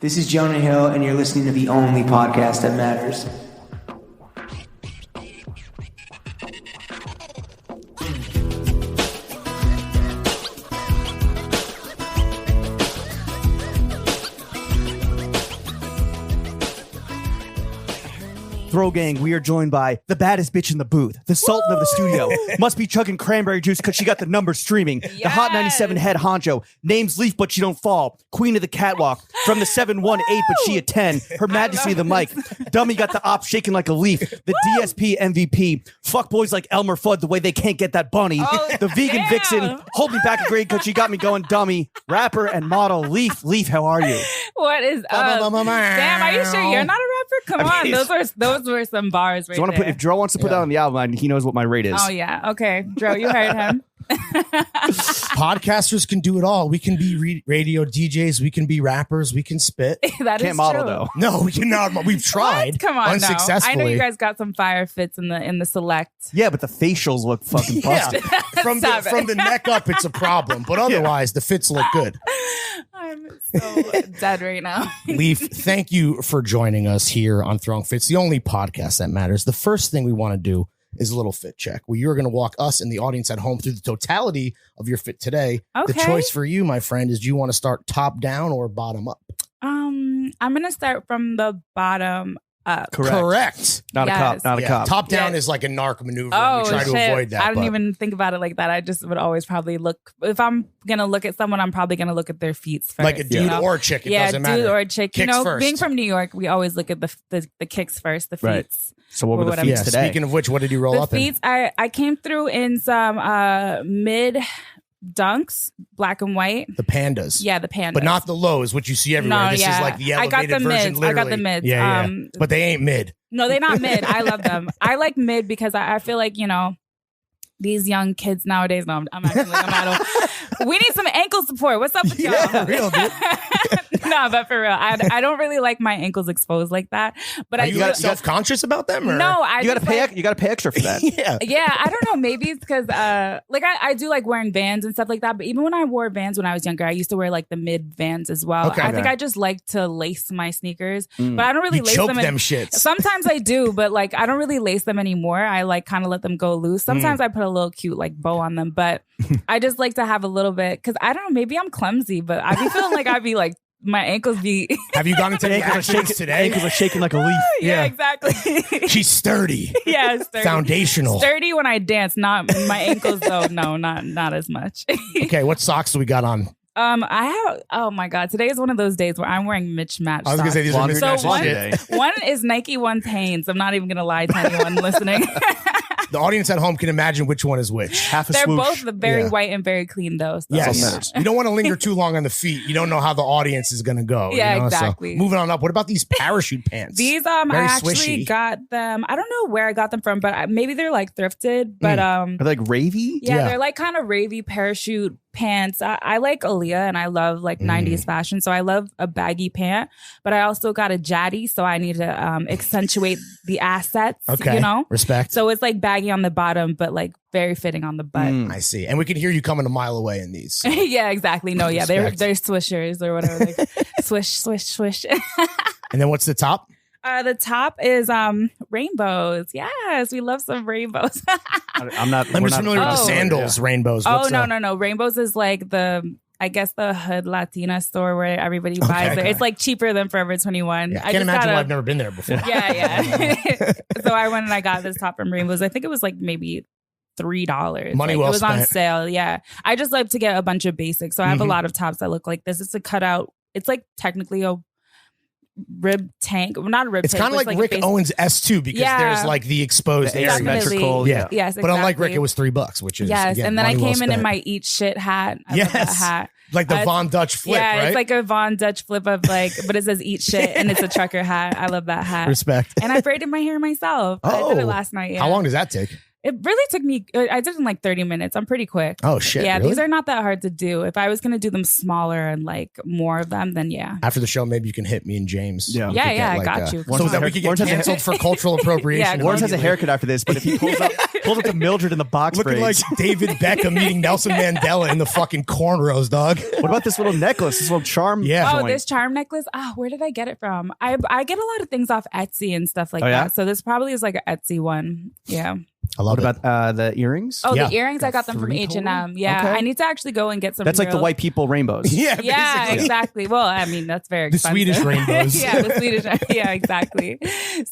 This is Jonah Hill, and you're listening to the only podcast that matters. Throw Gang, we are joined by the baddest bitch in the booth, the sultan of the studio. Must be chugging cranberry juice because she got the numbers streaming. Yes. The Hot 97 head honcho. Name's Leaf, but she don't fall. Queen of the catwalk. From the 718, but she a 10. Her Majesty of the mic. Dummy got the op shaking like a leaf. The DSP MVP. Fuck boys like Elmer Fudd the way they can't get that bunny. The vegan vixen. Hold me back a grade because she got me going dummy. Rapper and model Leaf. Leaf, how are you? What is up? Damn, are you sure you're not a rapper? Come on, those were some bars right there. If Dro wants to put that on the album, he knows what my rate is. Oh yeah, okay, Dro, you heard him. Podcasters can do it all. We can be radio DJs. We can be rappers. We can spit. That Can't is model true. though. No, we cannot. We've tried. What? Come on, unsuccessfully. No. I know you guys got some fire fits in the select. Yeah, but the facials look fucking busted. From the neck up, it's a problem. But otherwise, the fits look good. I'm so dead right now. Leaf, thank you for joining us here on Throwing Fits, the only podcast that matters. The first thing we want to do is a little fit check, where you're going to walk us and the audience at home through the totality of your fit today. Okay. The choice for you, my friend, is do you want to start top down or bottom up? I'm going to start from the bottom up. Correct. Not Yes. a cop. Top down is like a narc maneuver. Oh, we try shit. to avoid that. I don't even think about it like that. I just would always probably look, if I'm going to look at someone, I'm probably going to look at their feet first. Like a dude or a chick. It doesn't matter. Dude or a chick. Kicks first. Being from New York, we always look at the kicks first, the feet. Right. So what were the feet today? Speaking of which, what did you roll up in? The feet, I came through in some mid dunks, black and white. The pandas. Yeah, the pandas. But not the lows, which you see everywhere. This is like the elevated version, literally. I got the mids. Yeah. But they ain't mid. No, they're not mid. I love them. I like mid because I feel like, these young kids nowadays. No, I'm acting like I'm adult. We need some ankle support. What's up with y'all? Yeah, real, dude. No, but for real, I don't really like my ankles exposed like that. But Are you self-conscious about them? Or? No, you gotta pay extra for that. Yeah, I don't know. Maybe it's because I do like wearing Vans and stuff like that. But even when I wore Vans when I was younger, I used to wear like the mid Vans as well. Okay. I think I just like to lace my sneakers, but I don't really lace choke them shits. Sometimes I do, but like I don't really lace them anymore. I like kind of let them go loose. Sometimes I put a little cute like bow on them, but I just like to have a little bit because I don't know. Maybe I'm clumsy, but I be feeling like I'd be like. My ankles be. Have you gone into any accidents today? Ankles are shaking like a leaf. Yeah, exactly. She's sturdy. Yeah, sturdy. Foundational. Sturdy when I dance, not my ankles though. No, not as much. Okay, what socks do we got on? I have. Oh my god, today is one of those days where I'm wearing mismatched. I was gonna say these are mismatched. So one is Nike, one's Hanes. I'm not even gonna lie to anyone listening. The audience at home can imagine which one is which. Half a They're swoosh. both very white and very clean, though. So. Yes. You don't want to linger too long on the feet. You don't know how the audience is going to go. Yeah, exactly. So, moving on up. What about these parachute pants? These, I actually got them. I don't know where I got them from, but maybe they're like thrifted. But Are they like ravey? Yeah, they're like kind of ravey parachute pants. I like Aaliyah and I love like 90s fashion. So I love a baggy pant, but I also got a jaddy. So I need to accentuate the assets, okay. Respect. So it's like baggy on the bottom, but like very fitting on the butt. I see. And we can hear you coming a mile away in these. So. Yeah, exactly. No, yeah, they're swishers or whatever. Like, swish, swish, swish. And then what's the top? The top is rainbows. Yes, we love some rainbows. I'm just familiar with the sandals, rainbows. What's no. Rainbows is like I guess the hood Latina store where everybody buys it. It's like cheaper than Forever 21. Yeah, I can't imagine why I've never been there before. Yeah. So I went and I got this top from Rainbows. I think it was like maybe $3. Money well spent. It was on sale. Yeah. I just like to get a bunch of basics. So I have a lot of tops that look like this. It's a cutout. It's like technically a rib tank. Well, not a rib tank. It's kind of like Rick Owens S2 because there's like the exposed area. Symmetrical. Yeah. Yes, exactly. But unlike Rick, it was $3, which is yes. Again, and then I came in spent. my eat shit hat. I love that hat. Like the Von Dutch flip, yeah, right? It's like a Von Dutch flip of like, but it says eat shit and it's a trucker hat. I love that hat. Respect. And I braided my hair myself. I did it last night. Yeah. How long does that take? It really took me, I did it in like 30 minutes. I'm pretty quick. Oh, shit. Yeah, really? these are not that hard to do. If I was going to do them smaller and like more of them, then yeah. After the show, maybe you can hit me and James. Yeah. We Yeah, could yeah, get, I got you. So that we could get canceled for cultural appropriation. Yeah, Lawrence has a immediately. haircut after this, but if he pulls up to Mildred in the box Looking like braids. David Beckham meeting Nelson Mandela in the fucking cornrows, dog. What about this little necklace, this little charm? Yeah. Oh, joint? this charm necklace. Where did I get it from? I get a lot of things off Etsy and stuff like Oh, yeah? that. So this probably is like an Etsy one. Yeah. I love What it. about the earrings? Oh, Yeah. the earrings, I got them from 3 H&M. total? Yeah. Okay. I need to actually go and get some. That's like the real- white people rainbows. Yeah, Yeah, basically. exactly. Well, I mean, that's very The expensive. Swedish rainbows. Yeah, the Swedish. Yeah, exactly.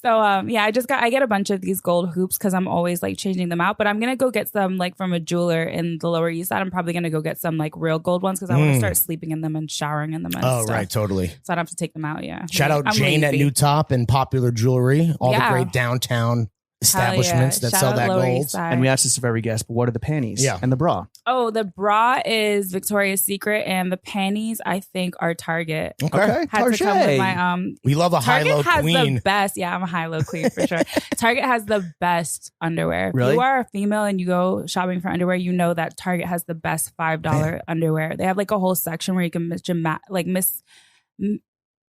So, yeah, I get a bunch of these gold hoops because I'm always like changing them out. But I'm gonna go get some like from a jeweler in the Lower East Side. I'm probably gonna go get some like real gold ones because I want to start sleeping in them and showering in them. And Oh, stuff. right. Totally. So I don't have to take them out. Yeah. Shout out I'm Jane at lazy. New Top and Popular Jewelry, all the Yeah. great downtown Hell establishments yeah. that Shout sell out that Lower gold. East Side. And we asked this of every guest, but what are the panties? Yeah. And the bra? Oh, the bra is Victoria's Secret, and the panties I think are Target. Okay. Had to come with Target. my We love a Target high-low has queen. the best. Yeah, I'm a high-low queen for sure. Target has the best underwear. Really? If you are a female and you go shopping for underwear, you know that Target has the best $5 underwear. They have like a whole section where you can mix. You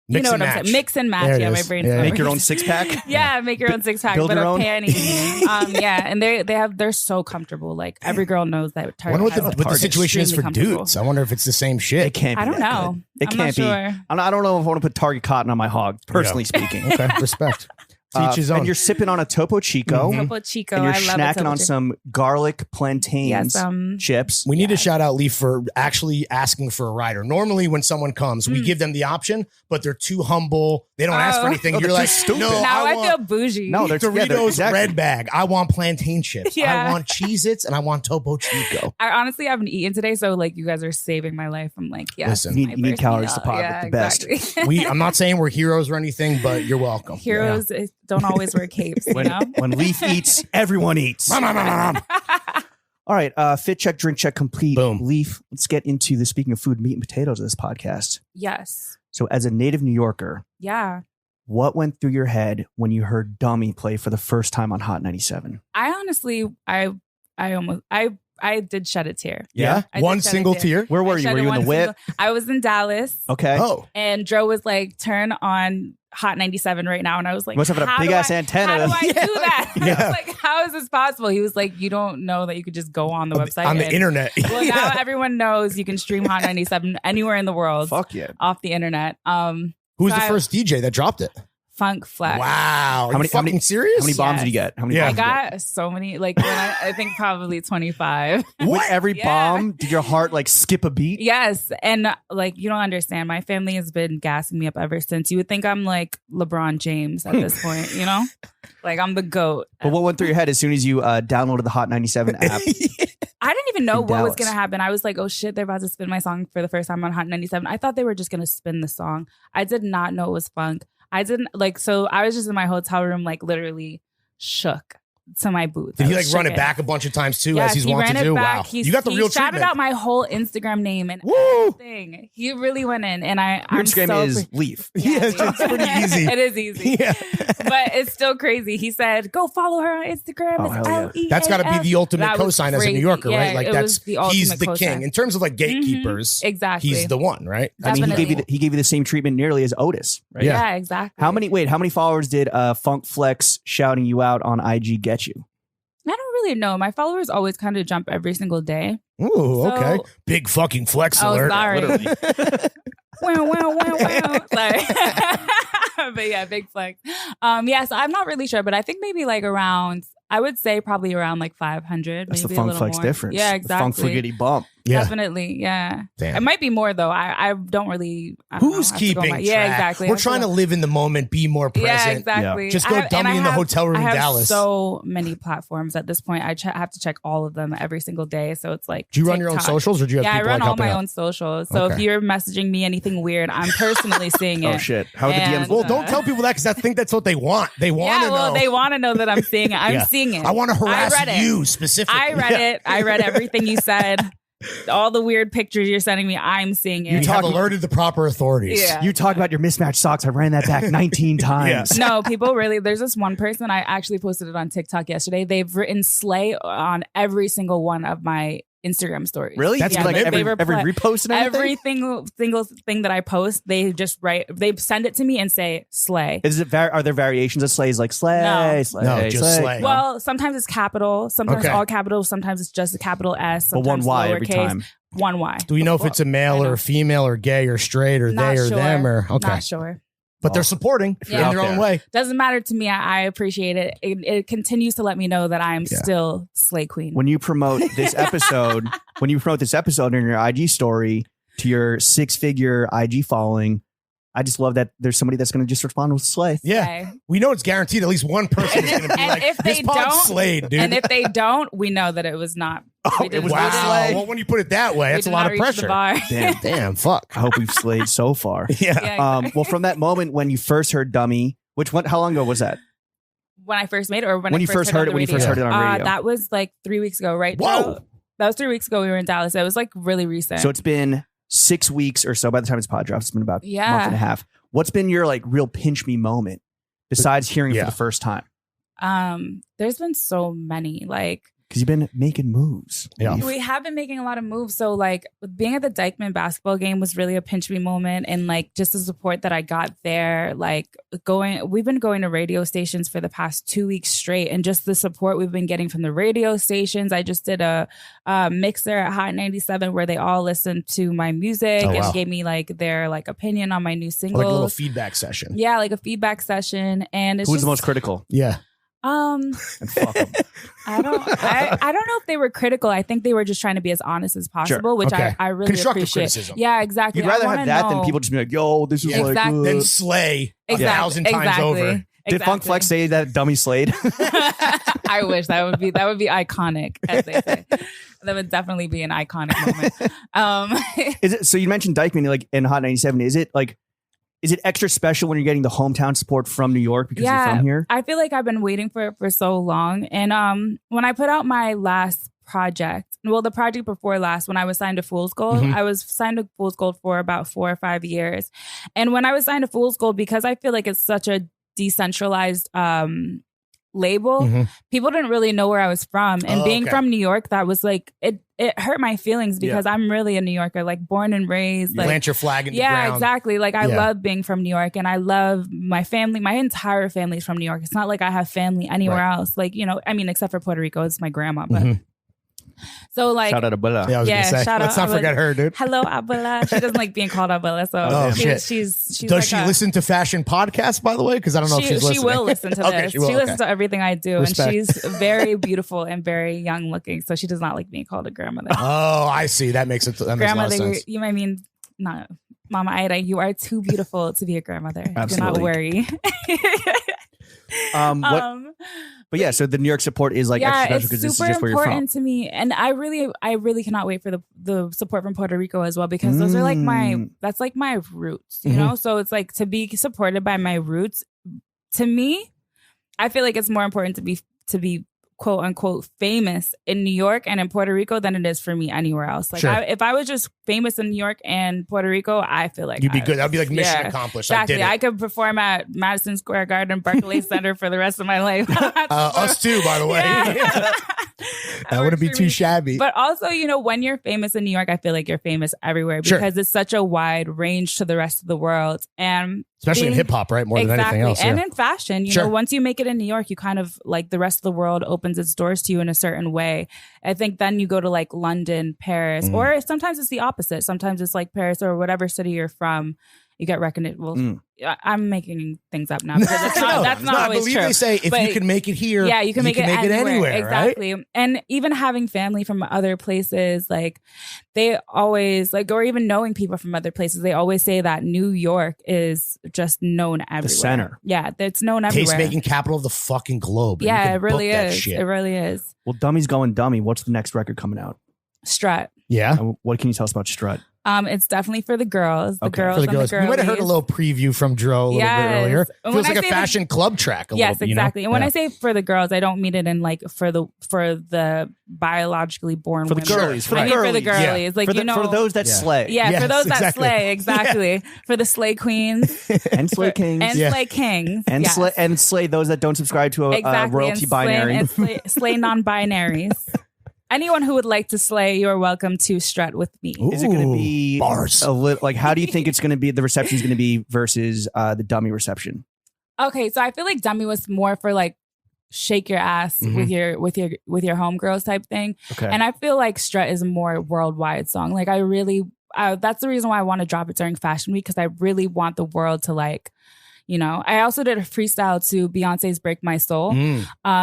Mix know and what I'm match. saying? Mix and match. There it Yeah, my is. brain's Yeah. not Make your working. own 6-pack? Yeah, make your own 6-pack, Build but your a own? panties. Yeah, and they're so comfortable. Like every girl knows that I Target. wonder has what the Target. situation is for Extremely comfortable. dudes. I wonder if it's the same shit. It can't be I don't that know. good. It I'm can't not be. sure. I don't know if I want to put Target cotton on my hog, personally speaking. Okay, respect. To each his own. And you're sipping on a Topo Chico. Mhm. Topo Chico. And you're I love snacking Topo on Chico. some garlic plantains Yes, chips. We need to shout out Lee for actually asking for a rider. Normally, when someone comes, we give them the option, but they're too humble. They don't ask for Oh. anything. Oh, You're they're like, too stupid. no, Now I want feel bougie. No, they're Doritos exactly. red bag. I want plantain chips. Yeah. I want Cheez-Its and I want Topo Chico. I honestly haven't eaten today, so like you guys are saving my life. I'm like, yeah, Listen. You need calories to pop yeah, the best. Exactly. I'm not saying we're heroes or anything, but you're welcome. Heroes don't always wear capes, you know. When Leaf eats, everyone eats. Yeah. All right, fit check, drink check complete. Boom. Leaf, let's get into the speaking of food, meat and potatoes of this podcast. Yes. So as a native New Yorker, Yeah. what went through your head when you heard Dummy play for the first time on Hot 97? I honestly, I did shed a tear. Yeah? I did One shed a single tear. tear. Where were I you? shed Were you in one the whip? single- I was in Dallas, Okay. Oh, and Dro was like, "Turn on Hot 97 right now," and I was like, You must have a "How big do ass I- antenna. How do I do that? I Yeah. was like, "How is this possible?" He was like, "You don't know that you could just go on the website on the and- internet. Well, now everyone knows you can stream Hot 97 anywhere in the world Fuck yeah. off the internet. Who was So the I- first DJ that dropped it? Funk Flex. Wow. Are How many- you fucking serious? How many bombs did you Yes. get? How many Yeah. I bombs did you get? got so many, like when I think probably 25. With every Yeah. bomb, did your heart like skip a beat? Yes. And like, you don't understand. My family has been gassing me up ever since. You would think I'm like LeBron James at this point, you know? Like I'm the GOAT. But what went through your head as soon as you downloaded the Hot 97 app? I didn't even know In what was Dallas. going to happen. I was like, oh shit, they're about to spin my song for the first time on Hot 97. I thought they were just going to spin the song. I did not know it was funk. I didn't like, so I was just in my hotel room, like literally shook to my boots. Did I he was like run it shooken. back a bunch of times too, Yes, as he's he wont ran to it do? back. Wow. He, You got the he real shouted treatment. out my whole Instagram name and Woo! everything. He really went in, and Your I'm Instagram so is Leaf. Yeah, it's pretty easy. It is easy, Yeah. but it's still crazy. He said, "Go follow her on Instagram." Oh, It's hell yeah. L-E-A-F. That's got to be the ultimate That was cosign as a New crazy. Yorker, Yeah, right? Like it that's was the he's ultimate the cosign. king in terms of like gatekeepers. Exactly. He's the one, right? I mean, Definitely. he gave you the same treatment nearly as Otis, right? Yeah. Yeah, exactly. How many followers did Funk Flex shouting you out on IG get you? I don't really know. My followers always kind of jump every single day. Ooh, So- okay. Big fucking flex Oh, alert. sorry. Literally. Wow. Sorry. But yeah, big flex. Yeah, so I'm not really sure, but I think maybe like around, I would say probably around like 500. That's maybe the a Funk little Flex more. difference. Yeah, The exactly. Funk Fliggity bump. Yeah. Definitely, yeah. Damn. It might be more though. I don't really. I don't Who's know. I have to go keeping my- track? Yeah, exactly. We're trying to live in the moment, be more present. Yeah, exactly. Just go I have- dummy and I in the have- hotel room I in have Dallas. so many platforms at this point. I have to check all of them every single day. So it's like, Do you run your own TikTok. socials or do you have Yeah, I people run like all helping my out? own socials. So Okay. if you're messaging me anything weird, I'm personally seeing it. Oh shit! How are the And- DMs? Well, don't tell people that because I think that's what they want. They want to Yeah, well, know. they want to know that I'm seeing it. I'm Yeah. seeing it. I want to harass read it. you specifically. I read it. I read everything you said. All the weird pictures you're sending me, I'm seeing it. You have alerted the proper authorities. Yeah. You talk about your mismatched socks. I ran that back 19 times. No, people really, there's this one person, I actually posted it on TikTok yesterday. They've written slay on every single one of my Instagram stories. Really? That's like every repost and everything? Every single thing that I post, they just they send it to me and say slay. Are there variations of slays like slay? No. Slay, No, just slay. Well, sometimes it's capital, sometimes all capital, sometimes it's just a capital S, but one sometimes Y lowercase, every time. one Y. Do we know if it's a male or a female or gay or straight or Not they or sure. them or okay? Not sure. But they're supporting in their own way. Doesn't matter to me. I appreciate it. It continues to let me know that I'm still slay queen. When you promote this episode, in your IG story to your 6-figure IG following, I just love that there's somebody that's going to just respond with slay. Yeah. Okay. We know it's guaranteed at least one person is going to be like, if this they pod's don't, slayed, dude. And if they don't, we know that it was not. It was wow. slay. Well, when you put it that way, that's a lot of pressure. Damn, fuck. I hope we've slayed so far. Yeah. Well, from that moment when you first heard Dummy, how long ago was that? When I first made it, or when you first heard it? When you first heard it on radio? That was like 3 weeks ago, right? Whoa. That was 3 weeks ago. We were in Dallas. It was like really recent. So it's been 6 weeks or so. By the time it's pod dropped, it's been about a month and a half. What's been your like real pinch me moment besides hearing it for the first time? There's been so many, like, because you've been making moves. Yeah. We have been making a lot of moves. So like being at the Dykeman basketball game was really a pinch me moment. And like just the support that I got there, like we've been going to radio stations for the past 2 weeks straight. And just the support we've been getting from the radio stations. I just did a mixer at Hot 97 where they all listened to my music and gave me like their like opinion on my new singles. Like a little feedback session. Yeah, like a feedback session. And it's who's the most critical? Yeah. And fuck 'em. I don't know if they were critical. I think they were just trying to be as honest as possible, which I really constructive appreciate. criticism. Yeah, exactly. You'd rather have that than people just be like, yo, this is like Then slay 1,000 times over. Did Funk Flex say that Dummy slayed? I wish that would be iconic, as they say. That would definitely be an iconic moment. Is it so? You mentioned Dykeman like in Hot 97. Is it extra special when you're getting the hometown support from New York because you're from here? I feel like I've been waiting for it for so long. And when I put out my last project, the project before last, when I was signed to Fool's Gold, I was signed to Fool's Gold for about 4 or 5 years. And when I was signed to Fool's Gold, because I feel like it's such a decentralized label, people didn't really know where I was from. And being from New York, that was like, it hurt my feelings because I'm really a New Yorker, like born and raised. You plant your flag in the ground. Yeah, exactly. Like I love being from New York and I love my family. My entire family's from New York. It's not like I have family anywhere else. Like, except for Puerto Rico, it's my grandma. But so like, shout out Abuela. Yeah, I was gonna say. Let's not forget her, dude. Hello, Abuela. She doesn't like being called Abuela, so she's Does like she listen to fashion podcasts, by the way? Because I don't know if she's listening. She will listen to this. Okay, she listens to everything I do, Respect. and she's very beautiful and very young looking, so she does not like being called a grandmother. Oh, I see. That makes a lot of sense. You might mean not Mama Ida. You are too beautiful to be a grandmother. Absolutely. Do not worry. But yeah, so the New York support is like extra special because this is just where you're from. Super important to me, and I really cannot wait for the support from Puerto Rico as well, because those are like that's like my roots, you know. So it's like to be supported by my roots. To me, I feel like it's more important to be quote unquote famous in New York and in Puerto Rico than it is for me anywhere else. Like if I was just famous in New York and Puerto Rico, I feel like you'd be good. That'd be like mission accomplished. Exactly. I could perform at Madison Square Garden, Barclays Center for the rest of my life. Us too, by the way. Yeah. That wouldn't be too shabby. But also, when you're famous in New York, I feel like you're famous everywhere because it's such a wide range to the rest of the world. And especially in hip hop, right? More than anything else. And in fashion, you know, once you make it in New York, you kind of like the rest of the world opens its doors to you in a certain way. I think then you go to like London, Paris, or sometimes it's the opposite. Sometimes it's like Paris or whatever city you're from. You get recognition. Well, I'm making things up now because that's not always true. They say if you can make it here, you can make it anywhere. Exactly. Right? And even having family from other places, like they always like, or even knowing people from other places, they always say that New York is just known everywhere. The center. Yeah, it's known everywhere. Taste-making capital of the fucking globe. Yeah, it really is. It really is. Well, Dummy's going dummy. What's the next record coming out? Strut. Yeah. What can you tell us about Strut? It's definitely for the girls. The girls For the and girls. the girlies. We might have heard a little preview from Dro a little bit earlier. And Feels when like I a say fashion club track a yes, little bit. exactly. You know? And when Yeah. I say for the girls, I don't mean it in like for the biologically born For the women. girlies, for the I mean for the girlies. girlies. Like, for those that slay. Yeah, Yes, for those that exactly. slay, exactly. For the slay queens And slay kings. and slay kings. And yes. slay those that don't subscribe to a exactly. royalty and binary. And slay non-binaries. Anyone who would like to slay, you're welcome to strut with me. Is it going to be bars? a little like? How do you think it's going to be? The reception is going to be versus the dummy reception. Okay, so I feel like Dummy was more for like shake your ass with your homegirls type thing. Okay. And I feel like Strut is a more worldwide song. Like I really, that's the reason why I want to drop it during Fashion Week, because I really want the world to like, you know. I also did a freestyle to Beyonce's "Break My Soul,"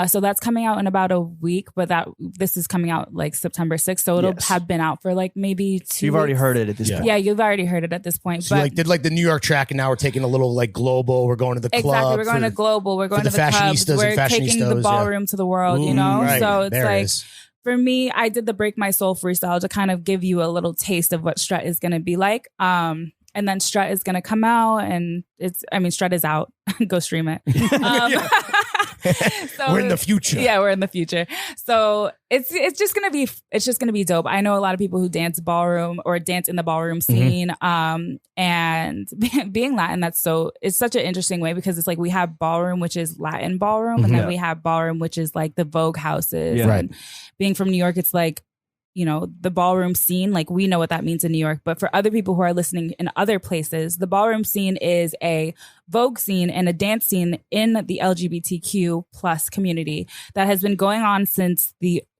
so that's coming out in about a week. But this is coming out like September 6th, so it'll have been out for like maybe 2 You've already weeks. heard it at this point. Yeah, you've already heard it at this point. So but you like did like the New York track, and now we're taking a little like global. We're going to the club. exactly, we're going to global. We're going to the clubs. fashionistas We're and taking the fashionistas, ballroom to the world. You know, right. so it's There it like. is. For me, I did the Break My Soul freestyle to kind of give you a little taste of what Strut is going to be like. And then Strut is going to come out, and Strut is out. Go stream it. So, We're in the future. Yeah, we're in the future. So it's just gonna be dope. I know a lot of people who dance ballroom or dance in the ballroom scene. And being Latin, it's such an interesting way, because it's like we have ballroom, which is Latin ballroom, and then we have ballroom, which is like the Vogue houses. Yeah. And being from New York, it's like, you know, the ballroom scene, like we know what that means in New York. But for other people who are listening in other places, the ballroom scene is a Vogue scene and a dance scene in the LGBTQ plus community that has been going on since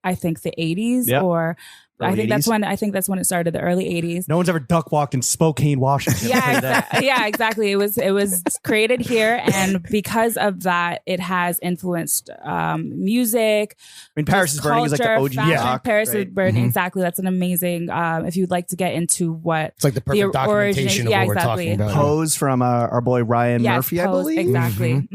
I think the 80s. Yep. Or Early I think 80s. that's when it started, the early 80s. No one's ever duck walked in Spokane, Washington. Yeah, exactly. It was created here, and because of that, it has influenced music. I mean, Paris is Burning is like the culture, OG fashion. rock, Paris right? is Burning, exactly. That's an amazing. If you'd like to get into what It's like the perfect documentation of what we're talking about. Pose from our boy Ryan Murphy, I Pose, believe. exactly.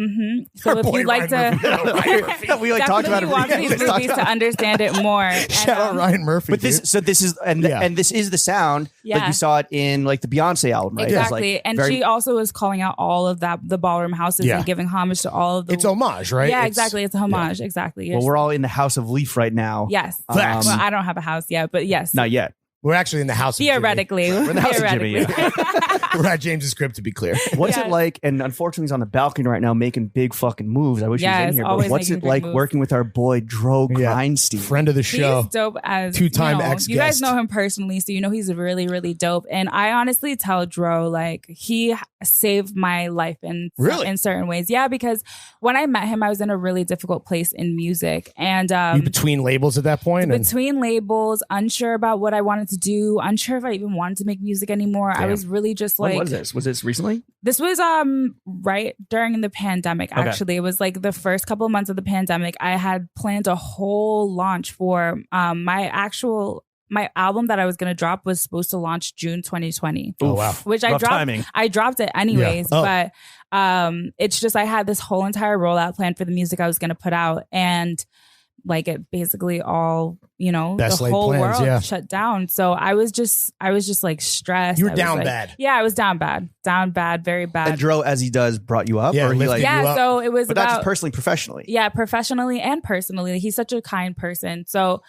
So Our if boy you'd like Ryan to, We like talked about definitely it. watch these movies to understand it more. Shout out Ryan Murphy. But dude. this is and this is the sound like Yeah. you saw it in like the Beyonce album, right? Exactly. It's like And very- she also is calling out all of the ballroom houses Yeah. and giving homage to all of the. It's homage, right? Yeah, It's- exactly. It's a homage. Exactly. well, we're all in the House of Leaf right now. Yes. Facts. Well, I don't have a house yet, but yes. Not yet. We're actually in the house. Of Theoretically. We're in the house of Jimmy, We're at James's crib, to be clear. What's Yes. it like? And unfortunately, he's on the balcony right now making big fucking moves. I wish he was Yes, in here. But always what's making it big like moves. working with our boy Dro Yeah. Greindstein? Friend of the show. He's dope as Two-time you know, ex-guest. You guys know him personally, so you know he's really, really dope. And I honestly tell Dro, like, he saved my life in certain ways. Yeah, because when I met him, I was in a really difficult place in music, and You between labels at that point? And between labels, unsure about what I wanted to do, unsure if I even wanted to make music anymore. I was really just like, When was this? Was this recently? this was right during the pandemic. Actually, it was like the first couple of months of the pandemic. I had planned a whole launch for my album that I was going to drop was supposed to launch June 2020. Oh, wow. Which I Rough dropped. timing. I dropped it anyways, Yeah. but it's just I had this whole entire rollout plan for the music I was going to put out, and like it basically all, you know, Best the laid whole plans, world yeah. shut down. So I was just like stressed. You were I was down like- bad. Yeah, I was down bad, very bad. And Dro, as he does, brought you up? Yeah, or he lifted like, you Yeah, up. so it was but not about just personally, professionally. yeah, professionally and personally. He's such a kind person. So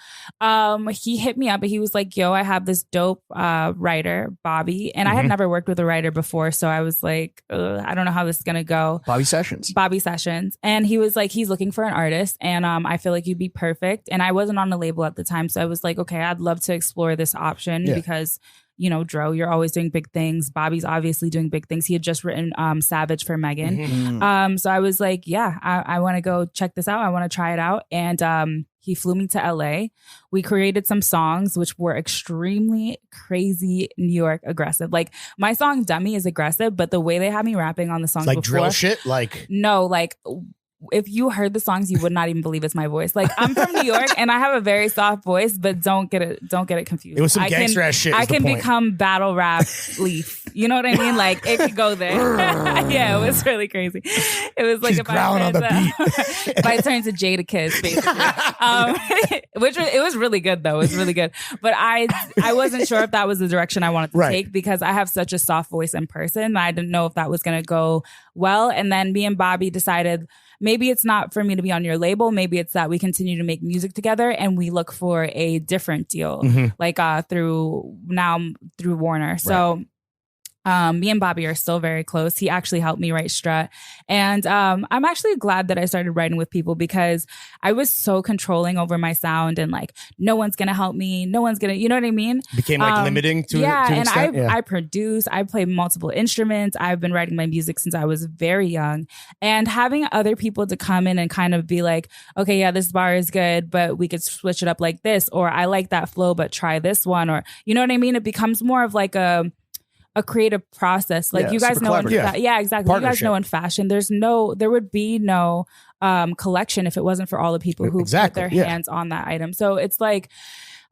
he hit me up and he was like, yo, I have this dope writer, Bobby. And I had never worked with a writer before. So I was like, I don't know how this is going to go. Bobby Sessions. Bobby Sessions. And he was like, he's looking for an artist. And I feel like you'd be perfect. And I wasn't on the label at the time. So I was like, okay, I'd love to explore this option because, you know, Dro, you're always doing big things. Bobby's obviously doing big things. He had just written Savage for Megan. So I was like, yeah, I want to go check this out. I want to try it out. And he flew me to LA. We created some songs which were extremely crazy New York aggressive. Like my song Dummy is aggressive, but the way they had me rapping on the song like before, drill shit? Like, no, like if you heard the songs, you would not even believe it's my voice. Like I'm from New York and I have a very soft voice, but don't get it confused. it was some gangster ass shit. I is the can point. become battle rap Leaf. You know what I mean? Like it could go there. Yeah, it was really crazy. It was like She's if growling on the if I turned to Jada Kiss, basically. It was really good though. It was really good. But I wasn't sure if that was the direction I wanted to take because I have such a soft voice in person. I didn't know if that was going to go well. And then me and Bobby decided maybe it's not for me to be on your label. Maybe it's that we continue to make music together and we look for a different deal, like through Warner. So me and Bobby are still very close. He actually helped me write Strut. And I'm actually glad that I started writing with people because I was so controlling over my sound and like, no one's going to help me. No one's going to, you know what I mean? Became like limiting to an extent. I produce, I play multiple instruments. I've been writing my music since I was very young. And having other people to come in and kind of be like, okay, yeah, this bar is good, but we could switch it up like this. Or I like that flow, but try this one. Or, you know what I mean? It becomes more of like a creative process. Like you guys know, exactly. You guys know in fashion, there would be no collection if it wasn't for all the people who put their hands on that item. So it's like,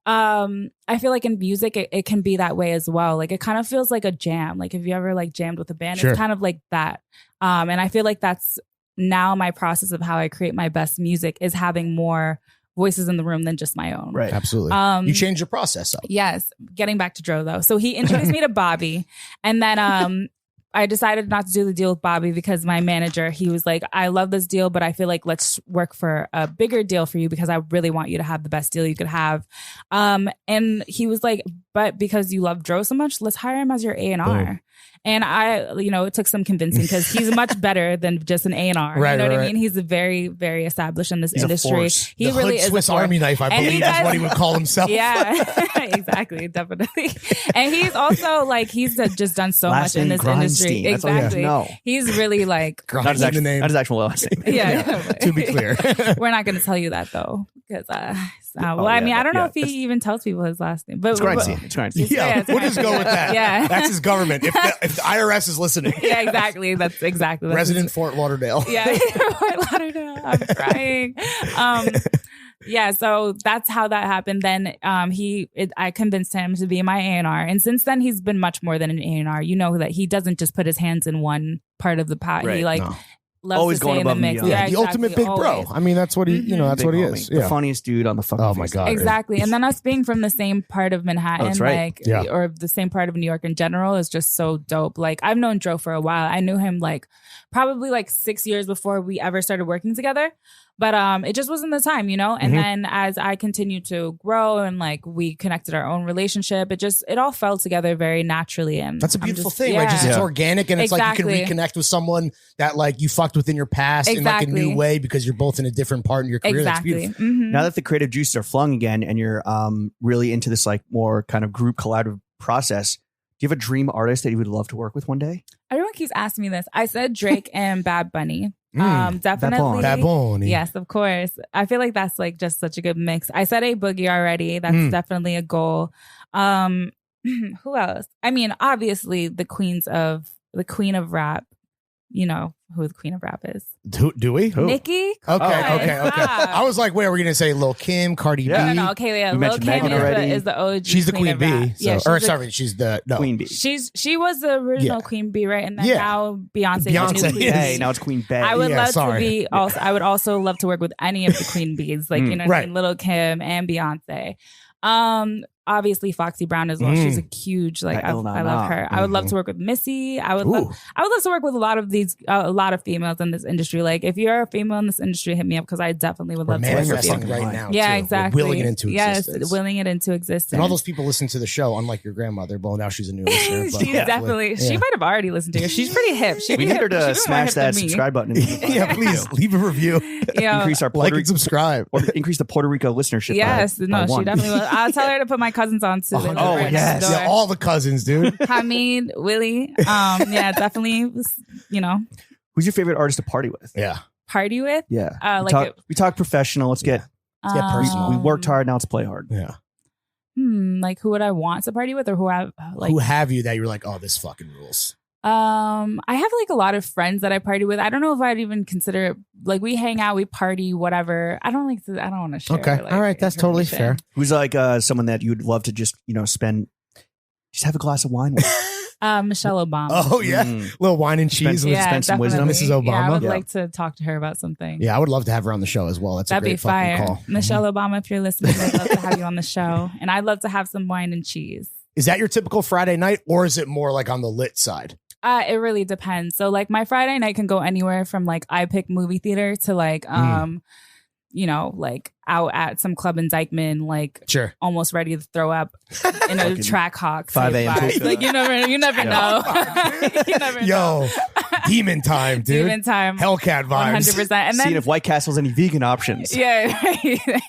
I feel like in music, it can be that way as well. Like it kind of feels like a jam. Like if you ever like jammed with a band, it's kind of like that. And I feel like that's now my process of how I create my best music is having more voices in the room than just my own. Right. Absolutely. You change your process up. Yes. Getting back to Dro though. So he introduced me to Bobby and then I decided not to do the deal with Bobby because my manager, he was like, I love this deal, but I feel like let's work for a bigger deal for you because I really want you to have the best deal you could have. And he was like, but because you love Dro so much, let's hire him as your A&R. And it took some convincing because he's much better than just an A&R. Right, you know what right. I mean? He's very, very established in this industry. He really is Swiss Army knife, I believe, is what he would call himself. Yeah, exactly, definitely. And he's also like he's just done so much in this industry. That's exactly. No, he's really like not his actual last name. Yeah. To be clear, we're not going to tell you that though, because I don't know if he even tells people his last name. But it's Greindstein. It's Greindstein. Yeah, we'll just go with that. Yeah, that's his government. If the IRS is listening. Yeah, exactly. That's Resident Fort Lauderdale. Yeah, Fort Lauderdale. I'm crying. Yeah, so that's how that happened. Then I convinced him to be my A&R, and since then he's been much more than an A&R. You know that he doesn't just put his hands in one part of the pot. Right. He loves always to going stay in the above mix. and beyond. The ultimate big bro. I mean, that's what he, that's what he is. The funniest dude on the fucking Oh my God. Exactly. And then us being from the same part of Manhattan, that's right. or the same part of New York in general is just so dope. Like I've known Dro for a while. I knew him probably 6 years before we ever started working together. But it just wasn't the time, And then as I continued to grow and we connected our own relationship, it all fell together very naturally. And that's a beautiful thing, right? Just it's organic, and it's like you can reconnect with someone that you fucked with in your past in a new way because you're both in a different part in your career. Exactly. That's beautiful. Mm-hmm. Now that the creative juices are flung again, and you're really into this more kind of group collaborative process, do you have a dream artist that you would love to work with one day? Everyone keeps asking me this. I said Drake and Bad Bunny. Definitely. Bad Bunny. Yes, of course. I feel like that's just such a good mix. I said A Boogie already. That's definitely a goal. Who else? I mean, obviously the queen of rap. You know who the queen of rap is. Do we? Who? Nicki. Okay. I was like, wait, are we going to say Lil Kim, Cardi B? No. Okay, yeah. Lil Kim is the OG. She's the queen bee. Yeah, she's the queen bee. She was the original queen bee, right? And then now Beyonce. The new queen. Now it's Queen Bey. I would love to be. Also, I would also love to work with any of the queen bees, Lil Kim and Beyonce. Obviously Foxy Brown as well. She's a huge I love her. I would love to work with Missy. I would love to work with a lot of females in this industry. If you're a female in this industry, hit me up because I definitely would love to work with you. Right now, yeah, too. exactly. We're willing it into existence. Yes, willing it into existence. And all those people listen to the show, unlike your grandmother. Well, now she's a new listener. She's definitely. She might have already listened to her. She's pretty hip. We need her to smash that subscribe button. Yeah, please leave a review. Increase our and subscribe. Or increase the Puerto Rico listenership. Yes, she definitely will. I'll tell her to put my cousins on too. Oh, yes. Yeah, all the cousins, dude. Hamid, Willie. Yeah, definitely, Who's your favorite artist to party with? Yeah. Party with? Yeah. We talk professional. Let's get personal. We worked hard. Now let's play hard. Yeah. Who would I want to party with, or who have you that you're like, oh, this fucking rules? I have a lot of friends that I party with. I don't know if I'd even consider it, we hang out, we party, whatever. I don't want to share. Okay. All right. That's totally fair. Who's someone that you'd love to just, just have a glass of wine with? Michelle Obama. Oh yeah, little wine and cheese. Yeah, spend some wisdom. definitely. Mrs. Obama. Yeah, I would Yeah. like to talk to her about something. Yeah, I would love to have her on the show as well. That's That'd a great be fire. fucking call. Michelle Obama, if you're listening, I'd love to have you on the show. And I'd love to have some wine and cheese. Is that your typical Friday night, or is it more like on the lit side? It really depends. So like my Friday night can go anywhere from like I pick movie theater to like you know, like out at some club in Dykeman, like Sure. almost ready to throw up in a track hawk. 5 a.m. vibe. Like you never know. You never know. Yo, demon time, dude. Demon time. Hellcat vibes. 100%. And Seeing then if White Castle's any vegan options. yeah.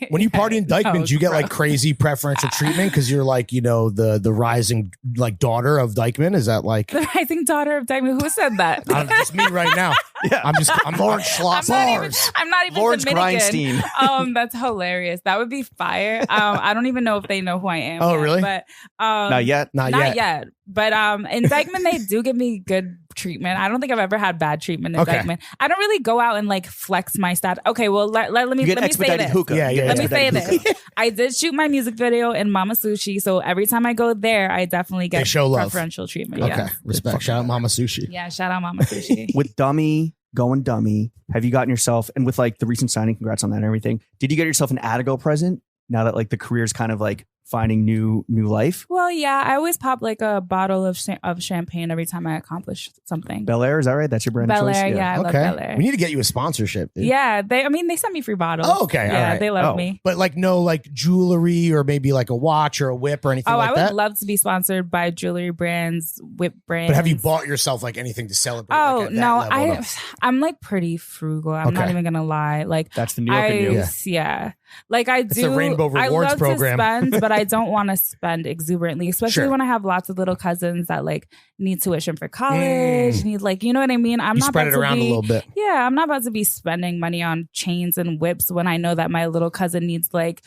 When you party in Dykeman, No, do you get like gross. crazy preferential treatment because you're like, you know, the rising like daughter of Dykeman? Is that like The rising daughter of Dykeman. Who said that? it's me right now? Yeah. I'm Lawrence Schloss. I'm not even Lawrence Dominican. Grindstein. That's hilarious. That would be fire. I don't even know if they know who I am. Oh, yet, really? But Not yet. Not not yet. yet. But in Dykeman, they do give me good treatment. I don't think I've ever had bad treatment in Okay. Dykeman. I don't really go out and like flex my stat. Okay, well let me You get say expedited this. hookah. Yeah, You get Let me say expedited this. hookah. I did shoot my music video in Mama Sushi, so every time I go there, I definitely They get show love. preferential treatment. Okay, Yeah. respect. Shout out Mama Sushi. Yeah, shout out Mama Sushi. With going dummy, have you gotten yourself, and with like the recent signing, congrats on that and everything, did you get yourself an Attigo present now that like the career's kind of like finding new life? Well, yeah, I always pop like a bottle of champagne every time I accomplish something. Bel Air, is that right? That's your brand of Bel choice? Air, yeah, I love Bel Air. We need to get you a sponsorship, dude. Yeah, they sent me free bottles. Oh, okay, Yeah, all right. they love Oh. me. But like no like jewelry or maybe like a watch or a whip or anything Oh, like I would that. love to be sponsored by jewelry brands, whip brands. But have you bought yourself like anything to celebrate? Oh like, at that no, level? I'm like pretty frugal. I'm not Okay. even gonna lie. Like That's the New York in you. yeah. Like I It's do. the Rainbow I Rewards love program. to spend, but I don't want to spend exuberantly, especially Sure. when I have lots of little cousins that like need tuition for college, need like you know what I mean. I'm You not spread about it around to be, a little bit. Yeah, I'm not about to be spending money on chains and whips when I know that my little cousin needs like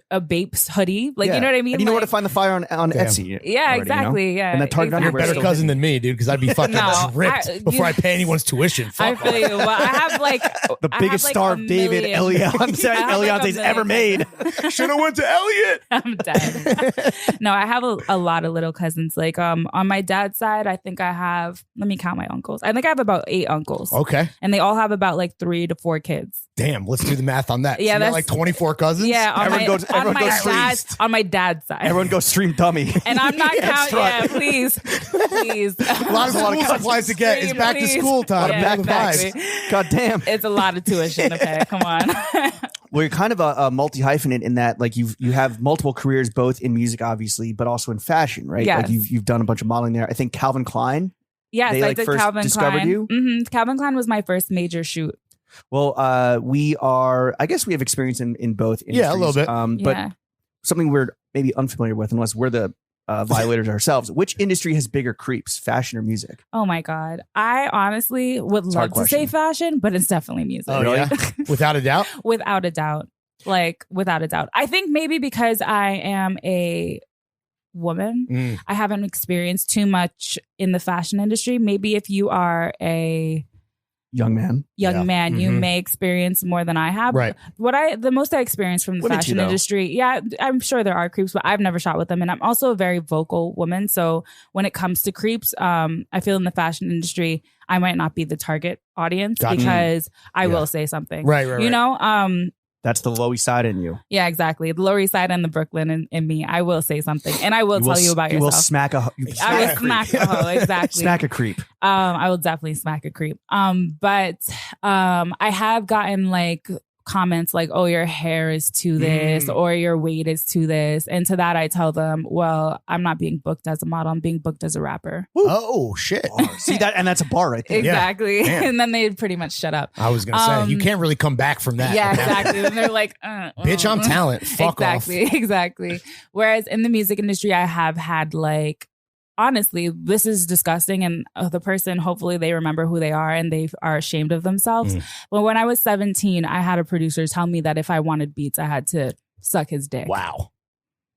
a Bapes hoodie. Like Yeah. you know what I mean? And you know where to Like, find the fire on Damn. Etsy. Yeah, already, you know? exactly. Yeah, And that Target exactly. You're a better Still cousin than me, dude, because I'd be fucking No, ripped before I pay anyone's tuition. I Fuck feel you. Well, I have like The I biggest have, like, star a of David million. Eliante's I have, like, a ever million. made. Should have went to Elliot. I'm dead. No, I have a lot of little cousins. Like on my dad's side, I think I have. Let me count my uncles. I think I have about 8 uncles, Okay. and they all have about like 3 to 4 kids. Damn, let's do the math on that. Yeah, So you got that's- like 24 cousins? Yeah, on Everyone my, goes- on everyone my goes dad's on my dad's side. Everyone go stream dummy. and I'm not counting. strut. Yeah, please. A lot of school supplies to get. It's back to Please. school time. Yeah, Know the vibes. exactly. God damn. It's a lot of tuition to pay. Come on. Well, you're kind of a multi hyphenate in that, like you have multiple careers, both in music, obviously, but also in fashion, right? Yes. Like you've done a bunch of modeling there. I think Calvin Klein. Yes, They, I like, did first Calvin discovered Klein. you? Calvin Klein was my first major shoot. Well, I guess we have experience in both industries. Yeah, a little bit. But Yeah. something we're maybe unfamiliar with, unless we're the violators ourselves. Which industry has bigger creeps, fashion or music? Oh my God. I honestly would a love hard to say question. fashion, but it's definitely music. Oh, Really? yeah? Without a doubt. Without a doubt. Like, without a doubt. I think maybe because I am a woman, Mm. I haven't experienced too much in the fashion industry. Maybe if you are a Young man. young Yeah. man, you Mhm. may experience more than I have. Right. The most I experienced from the Women too, fashion though. industry, yeah, I'm sure there are creeps, but I've never shot with them. And I'm also a very vocal woman. So when it comes to creeps, I feel in the fashion industry, I might not be the target audience Gotcha. because I Yeah. will say something. Right, right, You right. know? That's the Lower East Side in you. Yeah, exactly. The Lower East Side and the Brooklyn in me. I will say something. And I will tell you about You will yourself. smack a. I will smack a hoe, exactly. Smack a creep. I will definitely smack a creep. But I have gotten like comments like, oh, your hair is to this or your weight is to this. And to that I tell them, well, I'm not being booked as a model. I'm being booked as a rapper. Oh, shit. See that, and that's a bar right there. Exactly. Damn. And then they pretty much shut up. I was going to say, you can't really come back from that. Yeah, exactly. And they're like, Bitch, I'm talent. Fuck exactly, off. Exactly. Whereas in the music industry, I have had like, honestly, this is disgusting. And the person, hopefully they remember who they are and they are ashamed of themselves. But when I was 17, I had a producer tell me that if I wanted beats, I had to suck his dick. Wow.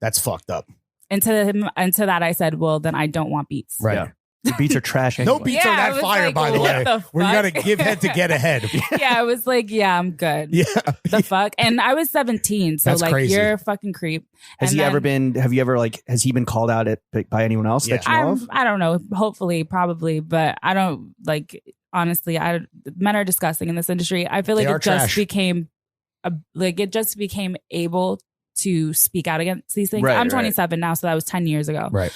That's fucked up. And to that I said, well, then I don't want beats. Right. Yeah. The beats are trash. No Anyway. beats are Yeah, I that was fire, like, by the what way. the Where you got to fuck? give head to get ahead. Yeah, I was like, yeah, I'm good. Yeah. The fuck? And I was 17, so That's like crazy. you're a fucking creep. Has And he ever then been? Have you ever has he been called out by anyone else that you know of? I don't know. Hopefully, probably, but I don't like. Honestly, men are disgusting in this industry. I feel like They are it just trash. became able to speak out against these things. Right, I'm right. 27 now, so that was 10 years ago. Right.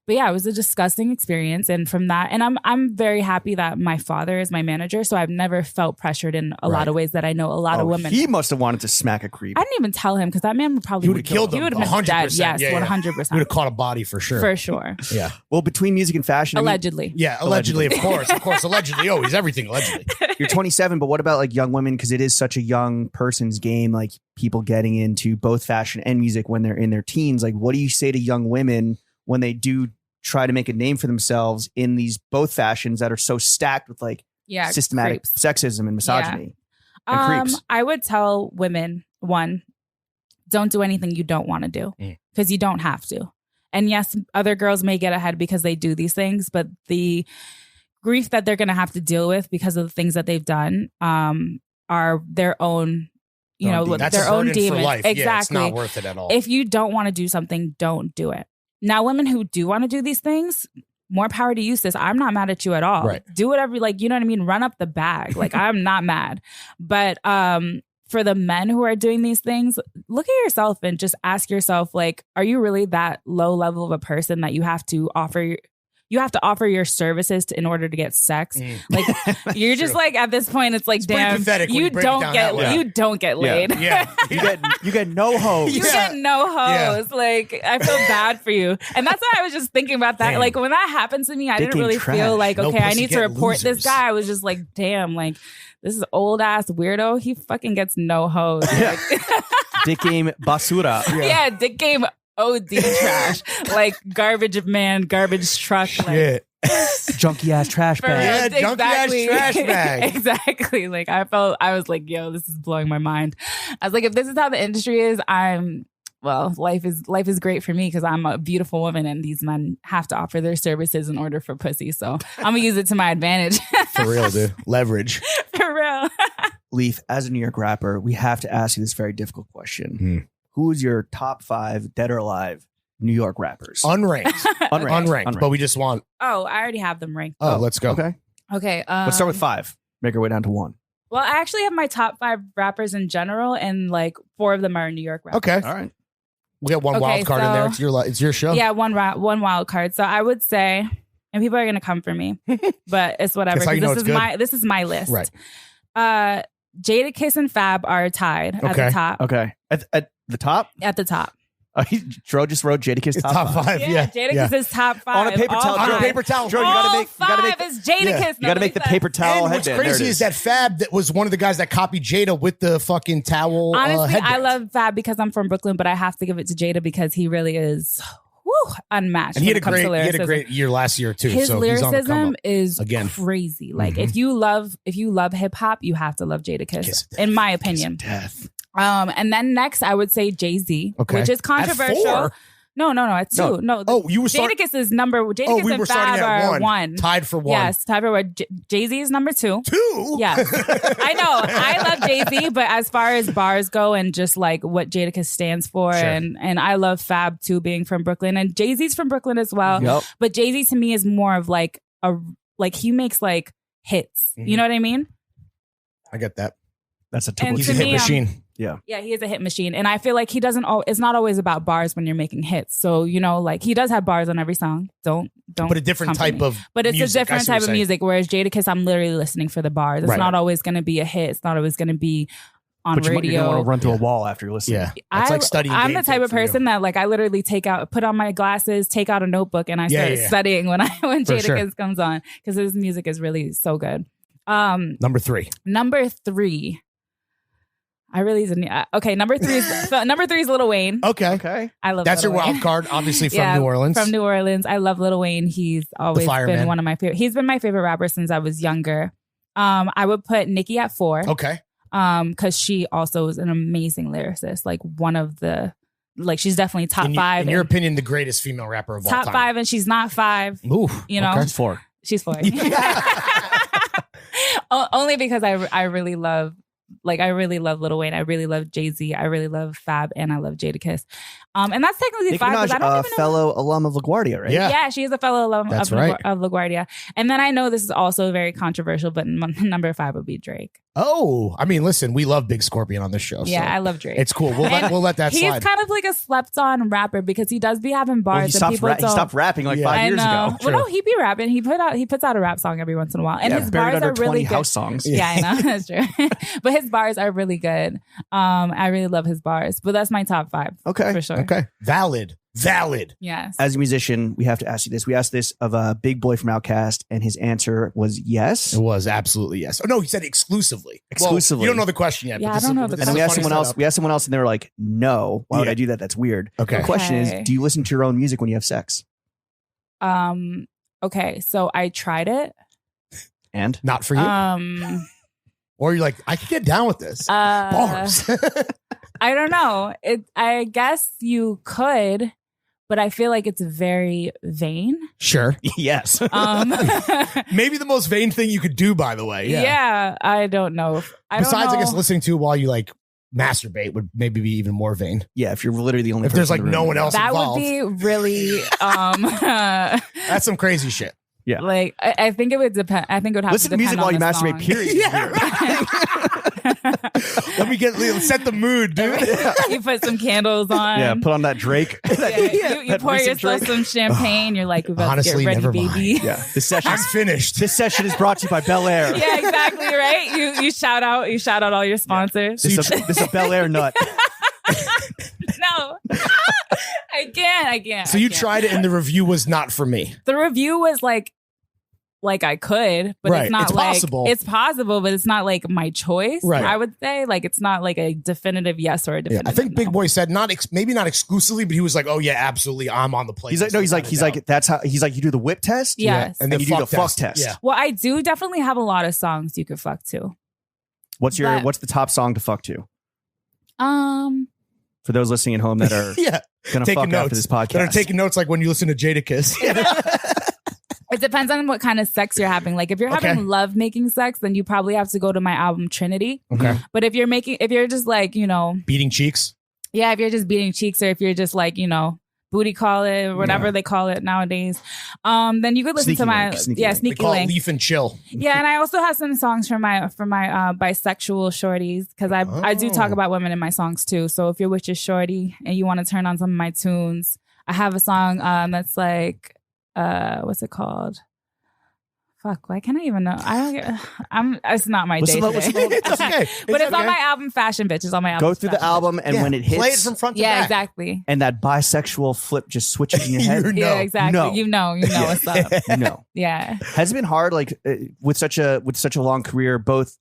But yeah, it was a disgusting experience, and from that, and I'm very happy that my father is my manager, so I've never felt pressured in a lot of ways that I know a lot of women. He must have wanted to smack a creep. I didn't even tell him because that man would probably He would have killed He him. would have been 100%. dead. Yes, Yeah, yeah. 100%. You would have caught a body for sure. For sure. Yeah. Well, between music and fashion, I mean, Allegedly. Yeah. Allegedly, of course. Allegedly. Always. Everything allegedly. you're 27, but what about like young women? Because it is such a young person's game. Like people getting into both fashion and music when they're in their teens. Like, what do you say to young women when they do try to make a name for themselves in these both fashions that are so stacked with like systematic creeps. sexism and misogyny and creeps? I would tell women, one, don't do anything you don't want to do because you don't have to. And yes, other girls may get ahead because they do these things, but the grief that they're going to have to deal with because of the things that they've done are their own, That's their a own burden demons. for life. Exactly. Yeah, it's not worth it at all. If you don't want to do something, don't do it. Now, women who do want to do these things, more power to you, sis. I'm not mad at you at all. Right. Do whatever, like, you know what I mean? Run up the bag. Like, I'm not mad. But for the men who are doing these things, look at yourself and just ask yourself, like, are you really that low level of a person that you have to offer your services in order to get sex? Like, you're just like, at this point, it's like, pretty damn, pathetic when you you break it don't down that way. you don't get laid. Yeah. You get no hoes. You get no hoes. Like, I feel bad for you. And that's why I was just thinking about that. Damn. Like, when that happened to me, I Dick didn't really ain't trash. feel like, No okay, I pussy need to get report losers. this guy. I was just like, damn, like, this is old ass weirdo. He fucking gets no hoes. Like, Dick game basura. yeah, dick game OD trash. Like, garbage man, garbage truck. Like, Shit. Junky ass trash for bag. Yeah, junky ass trash bag. Exactly. Like, I was like, yo, this is blowing my mind. I was like, if this is how the industry is, life is great for me because I'm a beautiful woman and these men have to offer their services in order for pussy. So I'm gonna use it to my advantage. For real, dude. Leverage. For real. Leaf, as a New York rapper, we have to ask you this very difficult question. Who's your top 5 dead or alive New York rappers? Unranked. Unranked. But we just want. Oh, I already have them ranked. Oh, let's go. Okay. Okay. Let's start with 5. Make our way down to 1. Well, I actually have my top 5 rappers in general, and like 4 of them are New York rappers. Okay. All right. We got one Okay, wild card in there. so- It's your show. Yeah, one wild card. So I would say, and people are gonna come for me, but it's whatever. That's how you know This it's good. this is my list. Right. Jadakiss and Fab are tied at Okay. the top. Okay. At the top? At the top. Dro just wrote Jadakiss It's top 5. Yeah, Jadakiss is top 5. On a paper all towel, five. Dro. On a paper towel. Dro, you All gotta make 5 is Jadakiss. You got to make the paper towel And what's headband. There it crazy is that Fab that was one of the guys that copied Jada with the fucking towel. Honestly, headband. I love Fab because I'm from Brooklyn, but I have to give it to Jada because he really is unmatched. And he when had it comes to a lyricism. great year last year too. His so he's on the come lyricism up. is Again. crazy. Like Mhm. if you love hip hop, you have to love Jadakiss, Kiss of death. in my is. opinion. Death. And then next, I would say Jay-Z, Okay. which is At controversial. 4? No, at 2. No. Oh, you were starting. Jadakiss is number. Jadakiss Oh, we and were starting Fab at are 1. Tied for 1. Yes, tied for 1. Jay-Z is number 2. 2. Yes. I know. I love Jay-Z, but as far as bars go and just like what Jadakiss stands for, Sure. and I love Fab too, being from Brooklyn, and Jay-Z's from Brooklyn as well. Yep. But Jay-Z to me is more of like he makes like hits. Mhm. You know what I mean? I get that. That's a And typical. He's to a hit me, machine. Yeah, he is a hit machine. And I feel like he doesn't it's not always about bars when you're making hits. So, like he does have bars on every song. Don't But a different come for type me. of But it's music. a I different see what type you're of saying. music. Whereas Jadakiss, I'm literally listening for the bars. It's Right. not always going to be a hit. It's not always going to be on But you radio. don't want to run through a wall after you listen. Yeah. It's like studying. I'm game the type tape of for you. person that like I literally put on my glasses, take out a notebook, and I Yeah, start yeah. studying when For Jadakiss sure. comes on because his music is really so good. Number 3. Number 3. I really didn't. Okay, number 3 is Lil Wayne. Okay. Okay. I love That's Lil your Wayne. wild card, obviously from Yeah, New Orleans. From New Orleans. I love Lil Wayne. He's always fireman. been one of my favorite. He's been my favorite rapper since I was younger. I would put Nicki at 4. Okay. Because she also is an amazing lyricist, like one of the like she's definitely top In 5. your opinion, the greatest female rapper of all time. Top 5, and she's not 5. Ooh, You know, okay. It's 4. she's 4. Only because I really love. Like, I really love Lil Wayne. I really love Jay-Z. I really love Fab. And I love Jadakiss. And that's technically Nicki 5. Minaj, Because I don't even know. fellow alum of LaGuardia, right? Yeah. Yeah, she is a fellow alum That's of, right. of LaGuardia. And then I know this is also very controversial, but number 5 would be Drake. Oh, I mean, listen, we love Big Scorpion on this show. Yeah, so I love Drake. it's cool. We'll let that He's slide. kind of like a slept-on rapper because he does be having Well, bars he that stopped, people he don't. stopped rapping like 5 I years know. ago. Well, no, he be rapping. He puts out a rap song every once in a while, and Yeah, his buried bars under are 20 really good. house songs. Yeah, I know that's true. But his bars are really good. I really love his bars. But that's my top 5. Okay. for sure. Okay. Valid. Yes. As a musician, we have to ask you this. We asked this of a Big Boy from Outkast, and his answer was yes. It was absolutely yes. Oh, no, he said exclusively. Exclusively. Well, you don't know the question yet. Yeah, but I this don't is- know the this And is then we a asked funny someone else. setup. We asked someone else, and they were like, "No, why would Yeah. I do that? That's weird." Okay. The question is, Okay. do you listen to your own music when you have sex? Okay, so I tried it. And Not for you. Or you're like, I can get down with this. Bars. I don't know. I guess you could, but I feel like it's very vain. Sure. yes, Maybe the most vain thing you could do, by the way. Yeah. Yeah, I don't know. Besides, don't know. I guess listening to it while you like masturbate would maybe be even more vain. yeah. If you're literally the only If person there's like in the no room. one else that involved. would be really That's some crazy shit. Yeah. like I think it would depend. I think it would have Listen to to depend music while on you the masturbate. song. Period. Yeah, Let me set the mood, dude. You put some candles on. Yeah, put on that Drake. Yeah, you that pour recent yourself Drake. some champagne. You're like, we're about Honestly, to get never ready, mind. baby. Yeah, this session. I'm finished. This session is brought to you by Bel Air. Yeah, exactly right. You shout out all your sponsors. This is a Bel Air nut. No, I can't. So you tried it and the review was not for me. The review was like I could, but Right. it's not It's like possible. it's possible, but it's not like my choice. Right. I would say like it's not like a definitive yes or a Yeah, definitive. I think Big no. Boy said maybe not exclusively, but he was like, "Oh yeah, absolutely, I'm on the playlist." He's like, no, he's like, that's how he's like, you do the whip test. Yes. and And the you do the fuck test. test. Yeah, Well, I do definitely have a lot of songs you could fuck to. What's But- the top song to fuck to? Um, For those listening at home that are yeah. gonna Taking fuck notes. after this podcast. That are taking notes like when you listen to Jadakiss. it depends on what kind of sex you're having. Like if you're Okay. having love making sex, then you probably have to go to my album Trinity. Okay. But if you're just like, Beating cheeks. yeah, if you're just beating cheeks or if you're just like, booty call it or whatever they call it nowadays, then you could listen Sneaky to my link, sneaky yeah link. They sneaky call it link. Leaf and Chill. Yeah, and I also have some songs for my bisexual shorties because I do talk Oh. about women in my songs too. So if you're with your shorty and you want to turn on some of my tunes, I have a song that's like what's it called? Fuck, why can't I even know? It's not my What's day the- what's today. the- It's okay. But it's on okay. my album Fashion Bitch. It's on my album. Go through the Fashion album, and Yeah, when it hits, play it from front Bitch. to Yeah, back. exactly. and that bisexual flip just switches in your head. You Yeah, know. exactly. No. You know what's up. No, Yeah. has it been hard, like with such a long career, both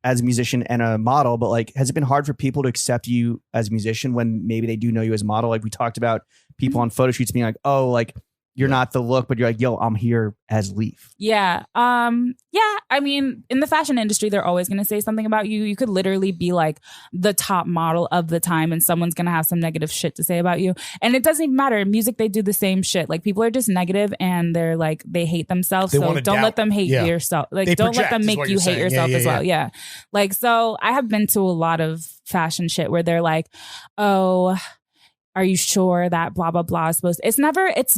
as a musician and a model? But like, has it been hard for people to accept you as a musician when maybe they do know you as a model? Like we talked about people on photo shoots being like, "Oh, like you're not the look," but you're like, "Yo, I'm here as Leaf." Yeah. Yeah. I mean, in the fashion industry, they're always going to say something about you. You could literally be like the top model of the time and someone's going to have some negative shit to say about you. And it doesn't even matter. In music, they do the same shit. Like people are just negative and they're like, they hate themselves. They So wanna don't doubt. let them hate Yeah. yourself. Like They don't let project them is make what you you're hate saying. yourself Yeah, as yeah, well. Yeah. Like, so I have been to a lot of fashion shit where they're like, oh, are you sure that blah blah blah is supposed to? It's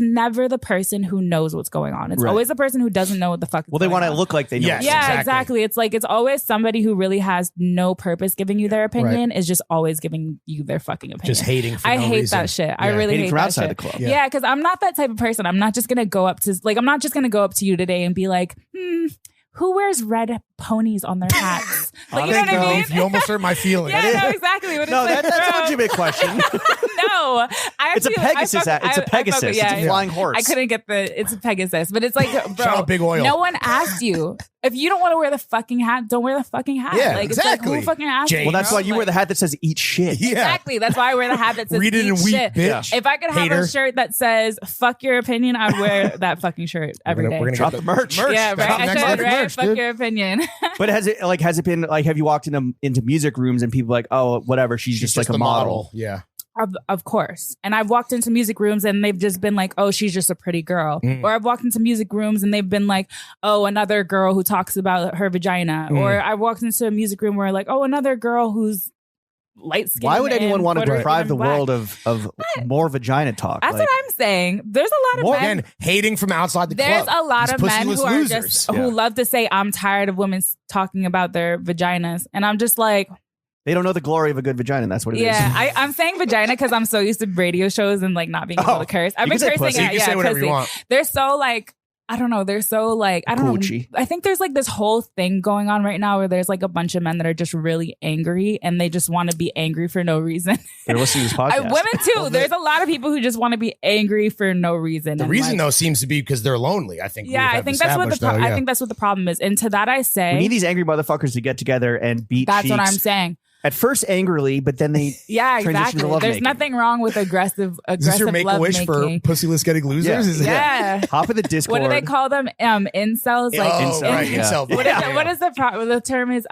never the person who knows what's going on. It's Right. always the person who doesn't know what the fuck is Well, they going want to on. look like they know. Yes. what's Yeah, going on. exactly. It's like it's always somebody who really has no purpose giving you their opinion is just always giving you their fucking opinion. Just hating for I no hate reason. that shit. I Yeah. really Hating hate from that outside shit. the club. Yeah, because I'm not that type of person. I'm not just gonna go up to you today and be like, who wears red ponies on their hats? Like, you know what I mean? You almost hurt my feelings. Yeah, no, exactly. But No, it's like, that's a bro. legitimate question. No, I It's a actually- Pegasus. I fuck- It's a I fuck Pegasus. with- It's a flying horse. I couldn't get it's a Pegasus, but it's like, bro, Shout out Big Oil. no one asked you. If you don't want to wear the fucking hat, don't wear the fucking hat. Yeah, like, exactly. It's like, who fucking asked Jane. you? Well, that's why you Like, wear the hat that says "Eat shit." Yeah. Exactly. That's why I wear the hat that says Read it "Eat and weep, shit." bitch. If I could have Hater. a shirt that says "Fuck your opinion," I'd wear that fucking shirt every day. We're gonna Drop get the merch. Yeah, Drop right. I next should, level right? merch, Fuck dude. your opinion. But has it been like, have you walked into music rooms and people like, "Oh, whatever, she's just like a model." Yeah. Of course. And I've walked into music rooms and they've just been like, oh, she's just a pretty girl. Or I've walked into music rooms and they've been like, oh, another girl who talks about her vagina. Or I walked into a music room where like, oh, another girl who's light skinned. Why would anyone want to deprive the world of more vagina talk? That's what I'm saying. There's a lot of men. Again, hating from outside the There's club. a lot These of men who are losers. just who love to say, I'm tired of women talking about their vaginas. And I'm just like, they don't know the glory of a good vagina. That's what it is. Yeah, I'm saying vagina because I'm so used to radio shows and like not being able to curse. I've been cursing pussy. You can say whatever pussy. you want. They're so like, I don't know. They're so like, I don't Gucci. know. I think there's like this whole thing going on right now where there's like a bunch of men that are just really angry and they just want to be angry for no reason. They're listening to this podcast. Women too. There's a lot of people who just want to be angry for no reason. The reason though seems to be because they're lonely. I think. Yeah, I think that's what I think that's what the problem is. And to that I say, we need these angry motherfuckers to get together and beat. That's what cheeks. I'm saying. At first angrily, but then they transition exactly. to love There's making. nothing wrong with aggressive Is this your love-making. Make-A-Wish for pussyless getting losers? Yeah. Hop in the Discord. What do they call them? Incels? Like incel. What is the the term is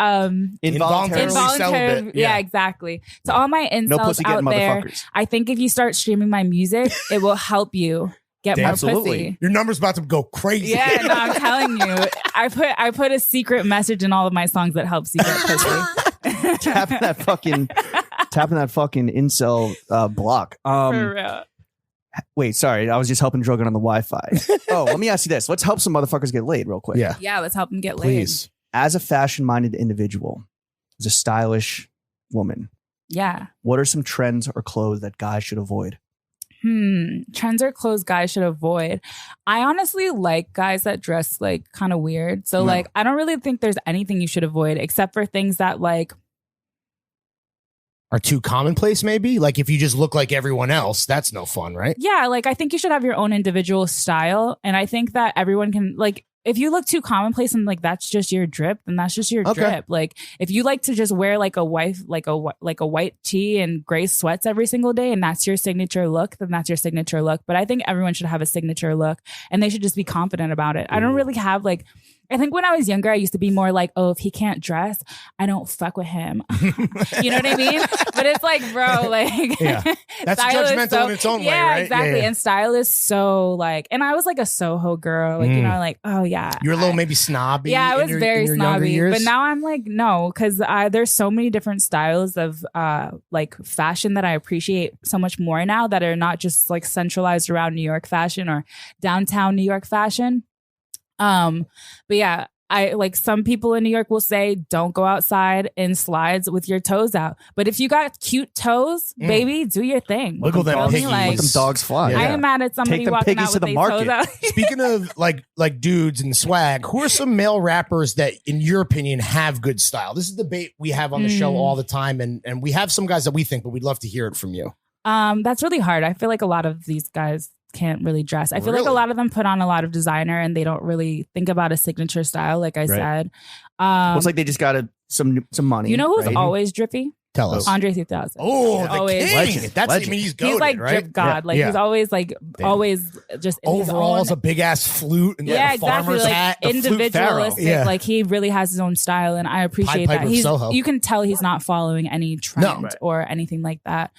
involuntarily celibate. Yeah, exactly. To all my No incels pussy out getting there, motherfuckers. I think if you start streaming my music, it will help you get more Absolutely. pussy. Your number's about to go crazy. Yeah, no, I'm telling you. I put a secret message in all of my songs that helps you get pussy. tapping that fucking incel block. For real. Wait, sorry, I was just helping Drogon on the Wi-Fi. Oh, let me ask you this: let's help some motherfuckers get laid real quick. Yeah, let's help them get Please. As a fashion-minded individual, as a stylish woman, laid. Yeah. what are some trends or clothes that guys should avoid? Trends or clothes guys should avoid. I honestly like guys that dress like kind of weird. So like, I don't really think there's anything you should avoid except for things that like Are too commonplace, maybe? Like if you just look like everyone else, that's no fun, right? yeah, like I think you should have your own individual style. And I think that everyone can like, if you look too commonplace and like that's just your drip, then that's just your drip. Like if you like to just wear like a white tee and gray sweats every single day and that's your signature look, then that's your signature look. But I think everyone should have a signature look and they should just be confident about it. I don't really have like, I think when I was younger, I used to be more like, oh, if he can't dress, I don't fuck with him. You know what I mean? But it's like, bro, like, That's judgmental in its own way, right? Exactly. Yeah. And style is so like, and I was like a Soho girl, like, you know, like, oh yeah. You're a little maybe snobby. Yeah, I was very in your younger snobby. years? But now I'm like, no, because there's so many different styles of like fashion that I appreciate so much more now that are not just like centralized around New York fashion or downtown New York fashion. But yeah, I like some people in New York will say don't go outside in slides with your toes out. But if you got cute toes, baby, do your thing. Wiggle them Feel me? piggies. Like, Let them dogs fly. I am mad at somebody Take them walking piggies out to with the their market. toes out. Speaking of like dudes and swag, who are some male rappers that, in your opinion, have good style? This is a debate we have on the show all the time, and we have some guys that we think, but we'd love to hear it from you. That's really hard. I feel like a lot of these guys can't really dress. I feel like a lot of them put on a lot of designer and they don't really think about a signature style, like I said. Well, it's like they just got some money. You know who's right? always drippy? Tell us. Andre 3000. Oh, the Always. king. Legend. That's Legend. I mean, he's He's goated, like right? drip god. Like he's always like always just in his Overalls, own- a big ass flute, and yeah, a exactly. farmer's Like hat. The flute pharaoh. individualistic. Yeah. Like he really has his own style, and I appreciate Pied Piper that. of Soho. You can tell he's not following any trend or anything like that.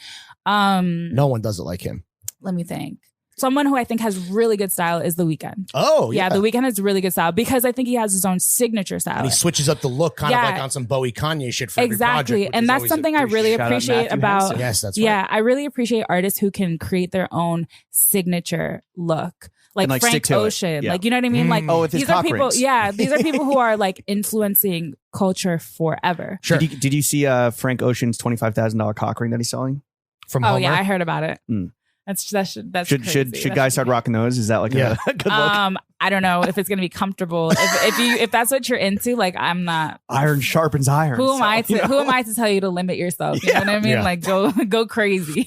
No one does it like him. Let me think. Someone who I think has really good style is The Weeknd. Oh, Yeah, The Weeknd has really good style because I think he has his own signature style. And he switches up the look kind of like on some Bowie Kanye shit for every project. Exactly. which And is that's always something I really Shout out appreciate Matthew about. Hansen. Yes, that's Yeah, right. I really appreciate artists who can create their own signature look. Like, And, like, stick Frank to it. Ocean. Yeah. Like, you know what I mean? Like, Oh, with his these are cock people. rings. Yeah, these are people who are like influencing culture forever. Sure. Did you see Frank Ocean's $25,000 cock ring that he's selling? From Oh Homer. yeah, I heard about it. Mm. That's Should crazy. guys start rocking those? Is that like a good look? I don't know if it's gonna be comfortable. if that's what you're into, like I'm not. Iron sharpens iron. Who am I to you know? who am I to tell you to limit yourself? You know what I mean? Yeah. Like go crazy.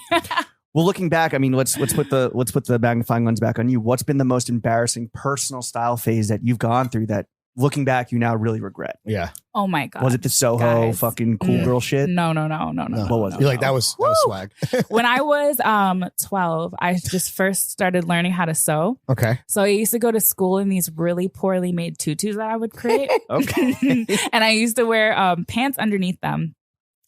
Well, looking back, I mean, let's put the magnifying lens back on you. What's been the most embarrassing personal style phase that you've gone through that, looking back, you now really regret? Yeah. Oh my god. Was it the Soho guys. fucking cool girl shit? No. What was it? You're like, that was swag. When I was 12, I just first started learning how to sew. Okay. So I used to go to school in these really poorly made tutus that I would create. Okay. And I used to wear pants underneath them.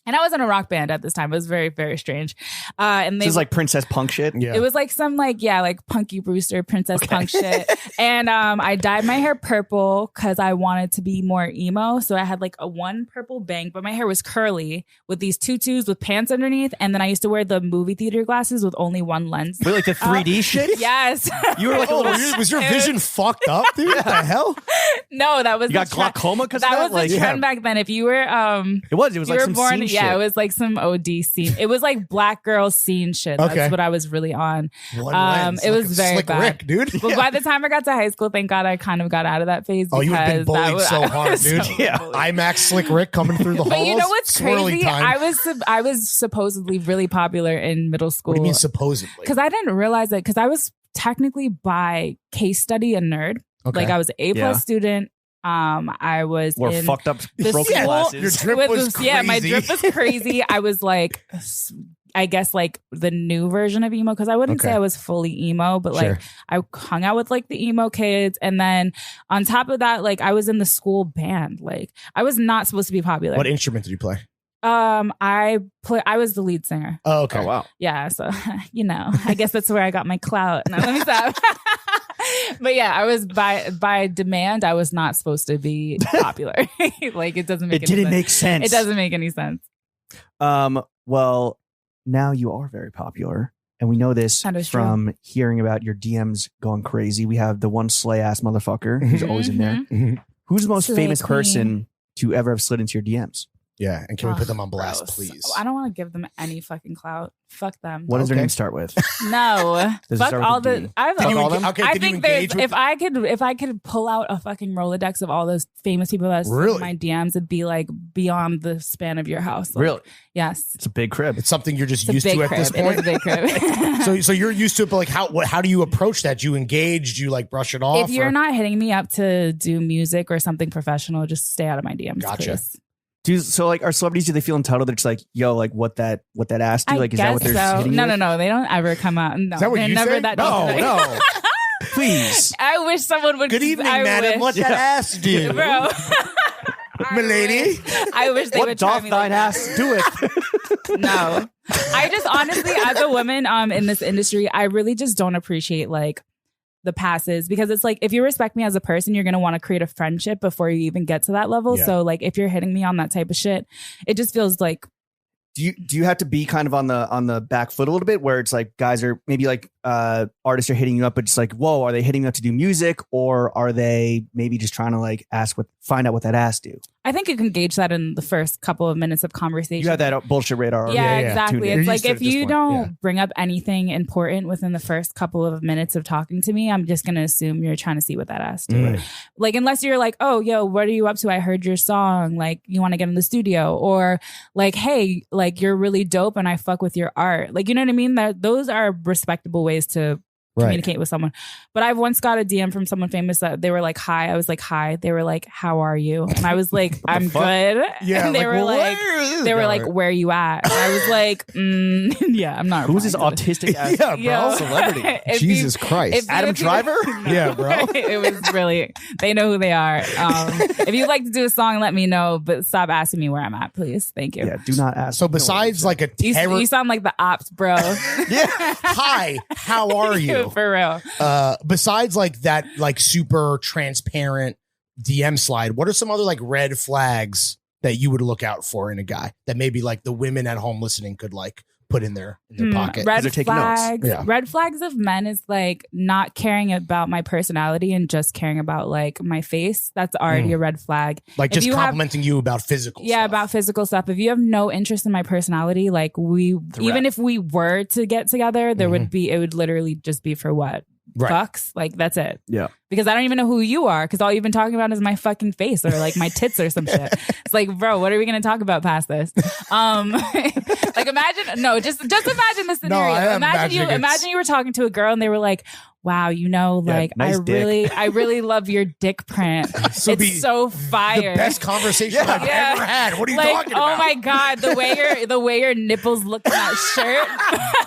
And I was in a rock band at this time. It was very, very strange. And This is like princess punk shit. Yeah. it was like some like Punky Brewster princess punk shit. And I dyed my hair purple because I wanted to be more emo. So I had like a one purple bang, but my hair was curly with these tutus with pants underneath. And then I used to wear the movie theater glasses with only one lens. Wait, like the 3D shit? Yes. You were like a little. was your vision fucked up, dude? What the hell? No, that was You got the trend. glaucoma because That of was that? the trend back then. If you were It was like some scene shit. yeah, it was like some OD scene. It was like black girl scene shit. Okay. That's what I was really on. One lens. It was Like very Slick bad. Rick, dude. But by the time I got to high school, thank God I kind of got out of that phase. Oh, you have been because that bullied was- so I hard, was dude. so Yeah. bullied. IMAX Slick Rick coming through the halls. But you know what's Swirly crazy? time. I was supposedly really popular in middle school. What do you mean supposedly? Because I didn't realize it. Because I was technically by case study a nerd. Okay. Like I was an A+ Yeah. student. I was Wore in fucked up the broken school- glasses. Your drip with was this- yeah, my crazy. drip was crazy. I was like, I guess like the new version of emo because I wouldn't Okay. say I was fully emo, but like Sure. I hung out with like the emo kids, and then on top of that, like I was in the school band. Like I was not supposed to be popular. What instrument did you play? I was the lead singer. Oh, okay. Oh, wow. Yeah, so I guess that's where I got my clout. No, let me stop. But yeah, I was by demand. I was not supposed to be popular. Like it doesn't make It any didn't sense. make sense. It doesn't make any sense. Well, now you are very popular. And we know this That is true. from hearing about your DMs going crazy. We have the one slay ass motherfucker who's always in there. Mhm. Who's the most Slay famous queen. person to ever have slid into your DMs? Yeah, and can we Ugh, put them on blast, gross. please? I don't want to give them any fucking clout. Fuck them. What does their Okay. name start with? No. Does it Fuck start with all a the. D? I have Can you all enga- them? okay, I can you think there's engage with if I could pull out a fucking Rolodex of all those famous people that slid Really? in my DMs, it'd be like beyond the span of your house. Like, Really? Yes. It's a big crib. It's something you're just It's a used big to at crib. this It is point. a big crib. So you're used to it, but like how do you approach that? Do you engage? Do you like brush it off? If you're or- not hitting me up to do music or something professional, just stay out of my DMs. Gotcha. Please. So like, are celebrities, do they feel entitled? They're just like, yo, like what that ass do? I Like, is that what guess they're so. hitting you No, with? no. They don't ever come out. No, Is that what they're you never say? that. No, deep. no. Please. I wish someone would. Good evening, I madam. wish. What that ass do? Bro. Milady? I wish they What would try doth me thine like ass doeth? that. No. I just honestly, as a woman in this industry, I really just don't appreciate like the passes because it's like if you respect me as a person, you're gonna want to create a friendship before you even get to that level. Yeah. So like if you're hitting me on that type of shit, it just feels like Do you have to be kind of on the back foot a little bit where it's like guys are maybe like artists are hitting you up, but it's like, whoa, are they hitting you up to do music or are they maybe just trying to like find out what that ass do? I think you can gauge that in the first couple of minutes of conversation. You have that bullshit radar. already. Yeah, yeah. exactly. Tuned in. It's You're like used to it if at this you point, don't yeah. bring up anything important within the first couple of minutes of talking to me, I'm just gonna assume you're trying to see what that ass do. Mm. Like unless you're like, oh, yo, what are you up to? I heard your song. Like you want to get in the studio, or like, hey, like you're really dope and I fuck with your art. Like you know what I mean? Those are respectable ways to communicate with someone. But I've once got a DM from someone famous that they were like, hi. I was like, hi. They were like, how are you? And I was like, I'm fuck? good. Yeah, And they were well, like, where is this they were going? like, where you at? And I was like, yeah, I'm not. Who's this replying to autistic ass Yeah, bro. Yo. celebrity? If you- Jesus Christ. if you- Adam if you- Driver? No. Yeah, bro. It was really, they know who they are. If you'd like to do a song, let me know, but stop asking me where I'm at, please. Thank you. Yeah, do not ask. So besides like a terror, You sound like the ops, bro. yeah. Hi, how are you? For real. Besides like that, like super transparent DM slide, what are some other like red flags that you would look out for in a guy that maybe like the women at home listening could like put in their pocket? Red They're taking notes. flags. Yeah. Red flags of men is like not caring about my personality and just caring about like my face. That's already a red flag. Like If just you have- complimenting you about physical Yeah, stuff. about physical stuff. If you have no interest in my personality, like even if we were to get together, there would be, it would literally just be for what? Right. Fucks? Like that's it. Yeah. Because I don't even know who you are because all you've been talking about is my fucking face or like my tits or some shit. It's like, bro, what are we going to talk about past this? Like just imagine the scenario. I am imagining Imagine you were talking to a girl and they were like, wow, you know, like nice dick. I really love your dick print. So it's be so fire. The best conversation I've Yeah. ever had. What are you Like, talking about? oh my god, the way your nipples look in that shirt.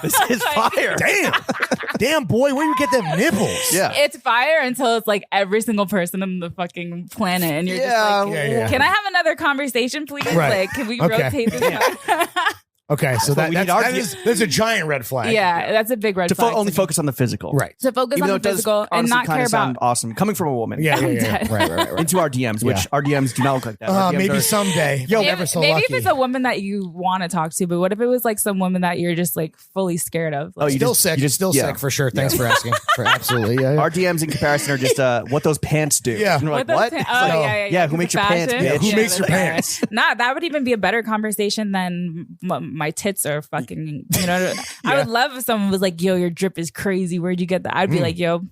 This is fire. Damn, boy, where you get them nipples? Yeah. It's fire until follows like every single person on the fucking planet, and you're just like, Yeah. can I have another conversation, please? Right. Like, can we Okay. rotate this? Okay, so That's what we need that's a giant red flag. Yeah, that's a big red flag. only focus on the physical. Right. To focus Even though on it the does physical and honestly not kinda care sound about. awesome. Coming from a woman. Yeah. dead. Right. Into our DMs, which Yeah. our DMs do not look like that. Our DMs Maybe are- someday. Yo, Maybe, never so maybe lucky. if it's a woman that you want to talk to, but what if it was like some woman that you're just like fully scared of? Oh, Like, you Still just- sick. you just- Still yeah. sick for sure. Thanks for asking. Absolutely. Yeah. Our DMs in comparison are just what those pants do. Yeah. And we're like, those what? pa- It's oh, like, yeah. who makes your Fashion. pants, Yeah, bitch? who makes your that's right. pants? Nah, that would even be a better conversation than my tits are fucking, you know. I would love if someone was like, yo, your drip is crazy. Where'd you get that? I'd be like, yo,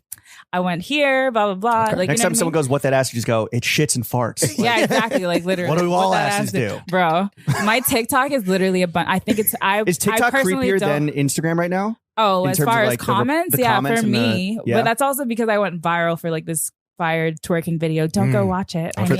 I went here, blah, blah, blah. Okay. Like, Next you know time someone goes, what that ass, you just go, it shits and farts. yeah, exactly. Like literally. What do all that asses ass do? Bro, my TikTok is literally a bunch. I think it's, Is I TikTok personally creepier don't- than Instagram right now? Oh, in as terms far of, as like, the comments, yeah, comments for and me. yeah. But that's also because I went viral for like this fired twerking video. Don't go watch it. I mean,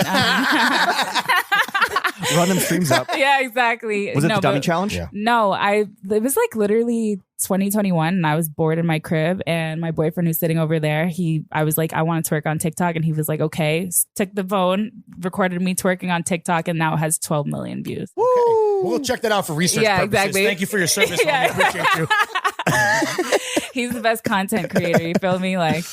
Run them streams up. yeah, exactly. Was it the dummy but- challenge? Yeah. No, it was like literally 2021 and I was bored in my crib and my boyfriend who's sitting over there, I was like, I want to twerk on TikTok, and he was like, okay, took the phone, recorded me twerking on TikTok, and now it has 12 million views. We'll check that out for research Yeah, purposes. exactly. Thank you for your service. Yeah. Homie. Appreciate you. He's the best content creator, you feel me? Like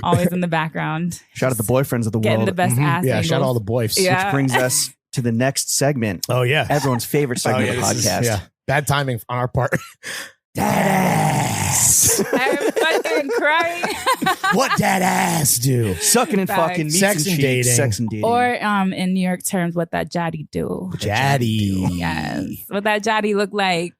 always in the background. Shout out the boyfriends of the Getting world. the best ass Yeah, angles. shout out all the boys. Yeah. Which brings us to the next segment. Oh yeah. Everyone's favorite segment of the this is- podcast. yeah. Bad timing on our part. Dad ass. I'm fucking crying. What dad ass do? Sucking and Facts. fucking meats Sex and and cheeks. dating. Sex and dating. Or in New York terms, what that jaddy do. Daddy. Yes. What that jaddy look like.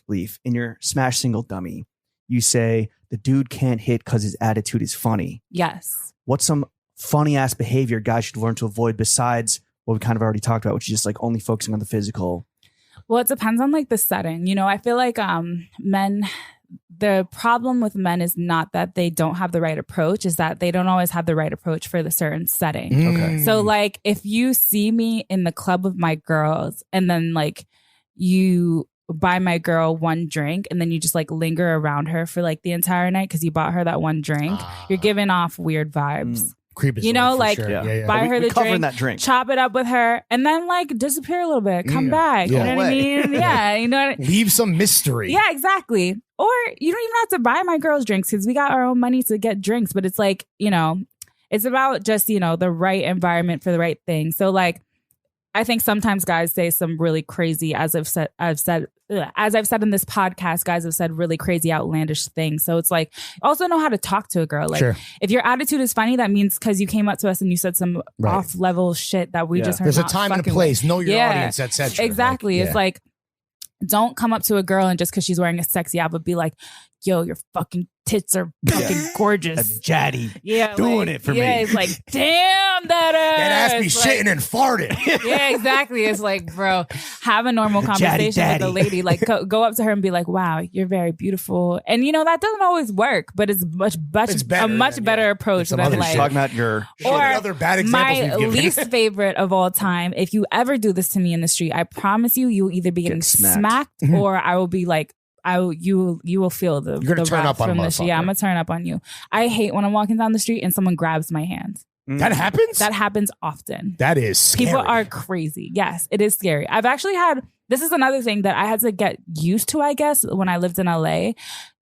Leaf, in your smash single dummy, you say the dude can't hit because his attitude is funny. Yes. What's some funny ass behavior guys should learn to avoid besides what we kind of already talked about, which is just like only focusing on the physical? Well, it depends on like the setting. You know, I feel like men, the problem with men is not that they don't have the right approach, is that they don't always have the right approach for the certain setting. Okay. So like if you see me in the club with my girls and then like you buy my girl one drink and then you just like linger around her for like the entire night because you bought her that one drink, you're giving off weird vibes. Creep is You know, for like, sure. Yeah. Yeah. buy But her we the covering drink, that drink. chop it up with her, and then like disappear a little bit, come Yeah. back. Yeah. You know what I mean? Yeah, you know what I Leave some mystery. Yeah, exactly. Or you don't even have to buy my girls drinks because we got our own money to get drinks. But it's like, you know, it's about just, you know, the right environment for the right thing. So like, I think sometimes guys say some really crazy, as I've said in this podcast, guys have said really crazy, outlandish things. So it's like, also know how to talk to a girl. Like, Sure. if your attitude is funny, that means because you came up to us and you said some Right. off level shit that we Yeah. just heard. There's a not time and a fucking place. Know your Yeah. audience, etc. Exactly. Like, It's like, don't come up to a girl and just because she's wearing a sexy outfit, be like, yo, your fucking tits are fucking gorgeous. That's jaddy. Yeah, doing like, it for yeah, me. it's like, damn, that ass. that ass be It's shitting like, and farting. yeah, exactly. It's like, bro, have a normal Jaddy conversation with daddy. the lady. Like, go up to her and be like, wow, you're very beautiful. And, you know, that doesn't always work, but it's It's better a much than, better yeah. approach It's some than other Just like, talking about your Show me or other bad examples my we've given. least favorite of all time, if you ever do this to me in the street, I promise you, you'll either be getting Get smacked. smacked or I will be like, you will feel the You're gonna the turn wrath up on a from this. Yeah, motherfucker. I'm gonna turn up on you. I hate when I'm walking down the street and someone grabs my hands. That happens? That happens often. That is scary. People are crazy. Yes, it is scary. I've actually had, this is another thing that I had to get used to, I guess, when I lived in LA.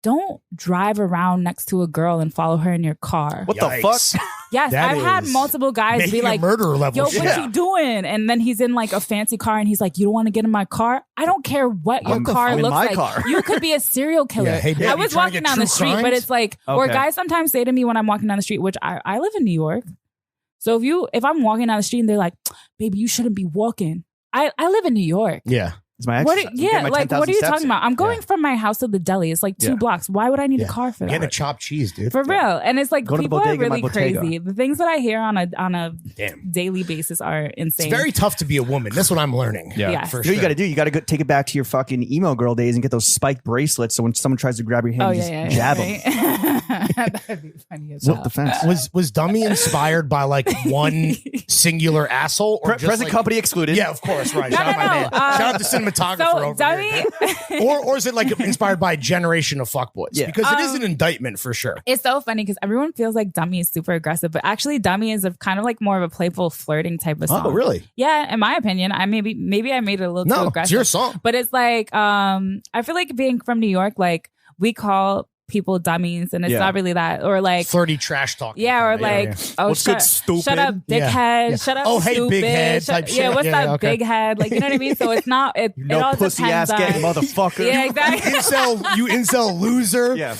Don't drive around next to a girl and follow her in your car. What the Yikes. fuck? Yes, That I've had is multiple guys making be like, a murderer level yo, shit. what you doing? And then he's in like a fancy car and he's like, you don't want to get in my car? I don't care what your I'm car in looks my like. car. You could be a serial killer. Yeah, hey, babe, I you was trying to walking get down the true street, but crimes? it's like, or Okay. guys sometimes say to me when I'm walking down the street, which I live in New York. So if I'm walking down the street and they're like, baby, you shouldn't be walking. I live in New York. Yeah. It's my What? exercise. I'm getting Yeah, my like 10,000 what are you steps talking in. about? I'm going from my house to the deli. It's like 2 Yeah. blocks. Why would I need Yeah. a car for Getting a that? chopped cheese, dude. For real. And it's like Go to the people are bodega, my really bottega. crazy. The things that I hear on a Damn. daily basis are It's insane. very tough to be a woman. That's what I'm learning. Yeah. Yes. For You know sure. what you got to do? You got to go take it back to your fucking emo girl days and get those spiked bracelets. So when someone tries to grab your hand, Oh you yeah, just yeah, jab them. right. That'd be funny as What the fence? Was Dummy inspired by like one singular asshole or just Present like, company excluded. Yeah, of course, right. No, Shout out no, my man. no, Shout out the cinematographer So over Dummy, here. Or is it like inspired by a generation of fuckboys? Yeah. Because it is an indictment for sure. it's so funny because everyone feels like Dummy is super aggressive, but actually Dummy is a kind of like more of a playful flirting type of song. Oh, really? Yeah, in my opinion, I maybe I made it a little too No, aggressive. it's your song. But it's like, I feel like being from New York, like we call people dummies, and it's Yeah. not really that, or like, Flirty trash talking. yeah, or kinda, like, oh, What's good, shut stupid? up, dickhead, Yeah. shut up, Oh, hey, stupid, big head shut- type shit. yeah, what's Yeah, up, okay. big head, like, you know what I mean? So it's not, it No all pussy depends ass getting on, motherfucker. yeah, exactly. You incel loser. Yeah.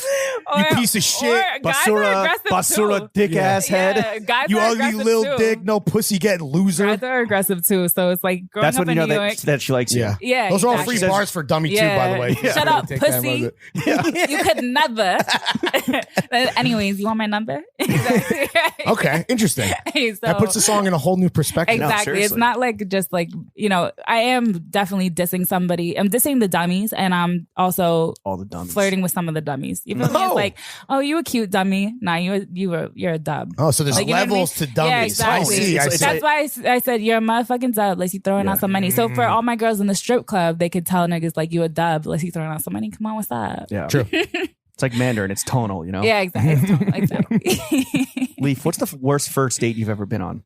You piece of shit. Or guys are Basura, aggressive Basura, too. dick ass head. Yeah, guys You are ugly aggressive little too. dick, no pussy getting loser. Guys are aggressive too, so it's like growing That's up when you in know New York. that she likes you. Yeah. Yeah, Those are all exactly. free bars for Dummy too, by the way. Yeah. Shut up, Take that pussy. with it. You could never. Anyways, you want my number? Exactly. Okay, interesting. Hey, so, That puts the song in a whole new perspective. exactly. It's seriously. not like just like, I am definitely dissing somebody. I'm dissing the dummies, and I'm also All the dummies. flirting with some of the dummies. You feel me? No. It's like, oh, you a cute dummy. Nah, you're a dub. Oh, so there's Like, you know what I levels mean? to dummies. Yeah, exactly. I see. I It's see. That's why I said you're a motherfucking dub. Like you throwing out some money. So for all my girls in the strip club, they could tell niggas like you a dub. Like you throwing out some money. Come on, what's up? Yeah. True. It's like Mandarin. It's tonal, you know? Yeah, exactly. Exactly. Leaf, what's the worst first date you've ever been on?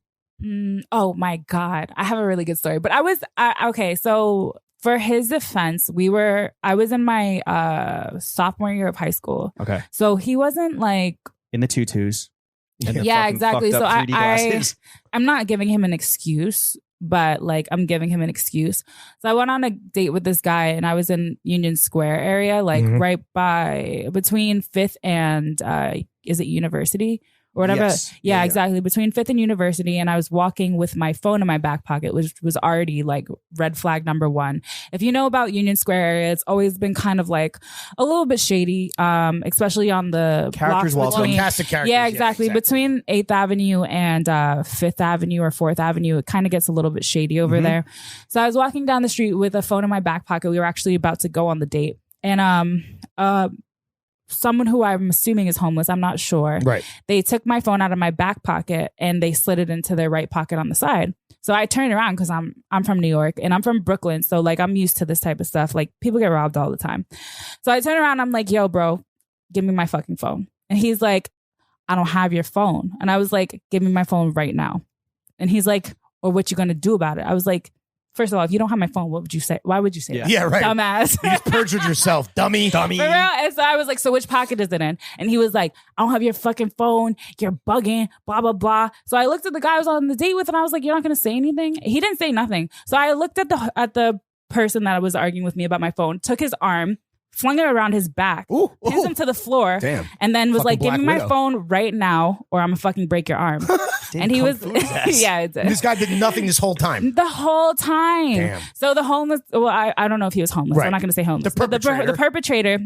Oh my God. I have a really good story. But okay, so for his defense, I was in my sophomore year of high school. Okay. So he wasn't like, In the tutus. And the yeah, fucking exactly. fucked So up 3D glasses. I'm not giving him an excuse, but like I'm giving him an excuse. So I went on a date with this guy, and I was in Union Square area, like right by between 5th and is it University or whatever? Yes. Yeah, Yeah. exactly. Between 5th and University, and I was walking with my phone in my back pocket, which was already like red flag number 1. If you know about Union Square area, it's always been kind of like a little bit shady, especially on the Characters blocks welcome. between- Cast of characters. yeah, exactly. Between 8th Avenue and 5th Avenue or 4th Avenue, it kind of gets a little bit shady over there. So I was walking down the street with a phone in my back pocket. We were actually about to go on the date. And someone who I'm assuming is homeless, I'm not sure. Right. They took my phone out of my back pocket and they slid it into their right pocket on the side. So I turned around because I'm from New York and I'm from Brooklyn. So like I'm used to this type of stuff. Like people get robbed all the time. So I turn around, I'm like, yo, bro, give me my fucking phone. And he's like, I don't have your phone. And I was like, give me my phone right now. And he's like, well, what you gonna do about it? I was like, first of all, if you don't have my phone, what would you say? Why would you say that? Yeah, right. Dumbass. You just perjured yourself, dummy. For real? And so I was like, so which pocket is it in? And he was like, I don't have your fucking phone. You're bugging, blah, blah, blah. So I looked at the guy I was on the date with and I was like, you're not going to say anything? He didn't say nothing. So I looked at the person that was arguing with me about my phone, took his arm, flung it around his back, Ooh, pinned him to the floor, Damn. and then was Fucking like, give me Black my Widow. phone right now or I'm going to fucking break your arm. And he was, yeah, it did. This guy did nothing this whole time. The whole time. Damn. So the homeless, well, I don't know if he was homeless. Right. I'm not going to say homeless. The But perpetrator. the perpetrator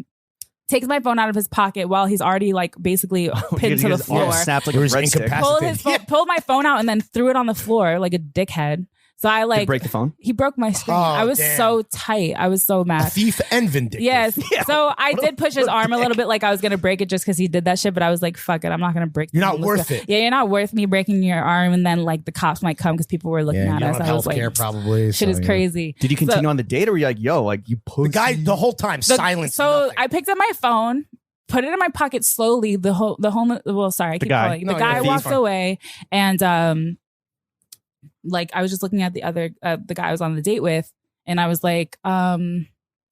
takes my phone out of his pocket while he's already like basically pinned to the floor. Snapped like There a was breadstick. incapacitated. Pulled my phone out and then threw it on the floor like a dickhead. So I Did like you break the phone? he broke my screen. Oh, I was damn. so tight. I was so A mad. thief and vindictive. Yes. So I did push his arm a little bit like I was going to break it just because he did that shit. But I was like, fuck it. I'm not going to break You're the not homeless worth guy. it. Yeah, you're not worth me breaking your arm. And then like the cops might come because people were looking Yeah, at you don't us. have I was like, healthcare probably. shit is crazy. Did you continue on the date or were you like, yo, like you pussy? The guy the whole time silence. So nothing. I picked up my phone, put it in my pocket slowly. The homeless. Well, sorry, I keep guy. calling. No, The guy yeah, he's walked fine. away, and like I was just looking at the other the guy I was on the date with, and I was like, and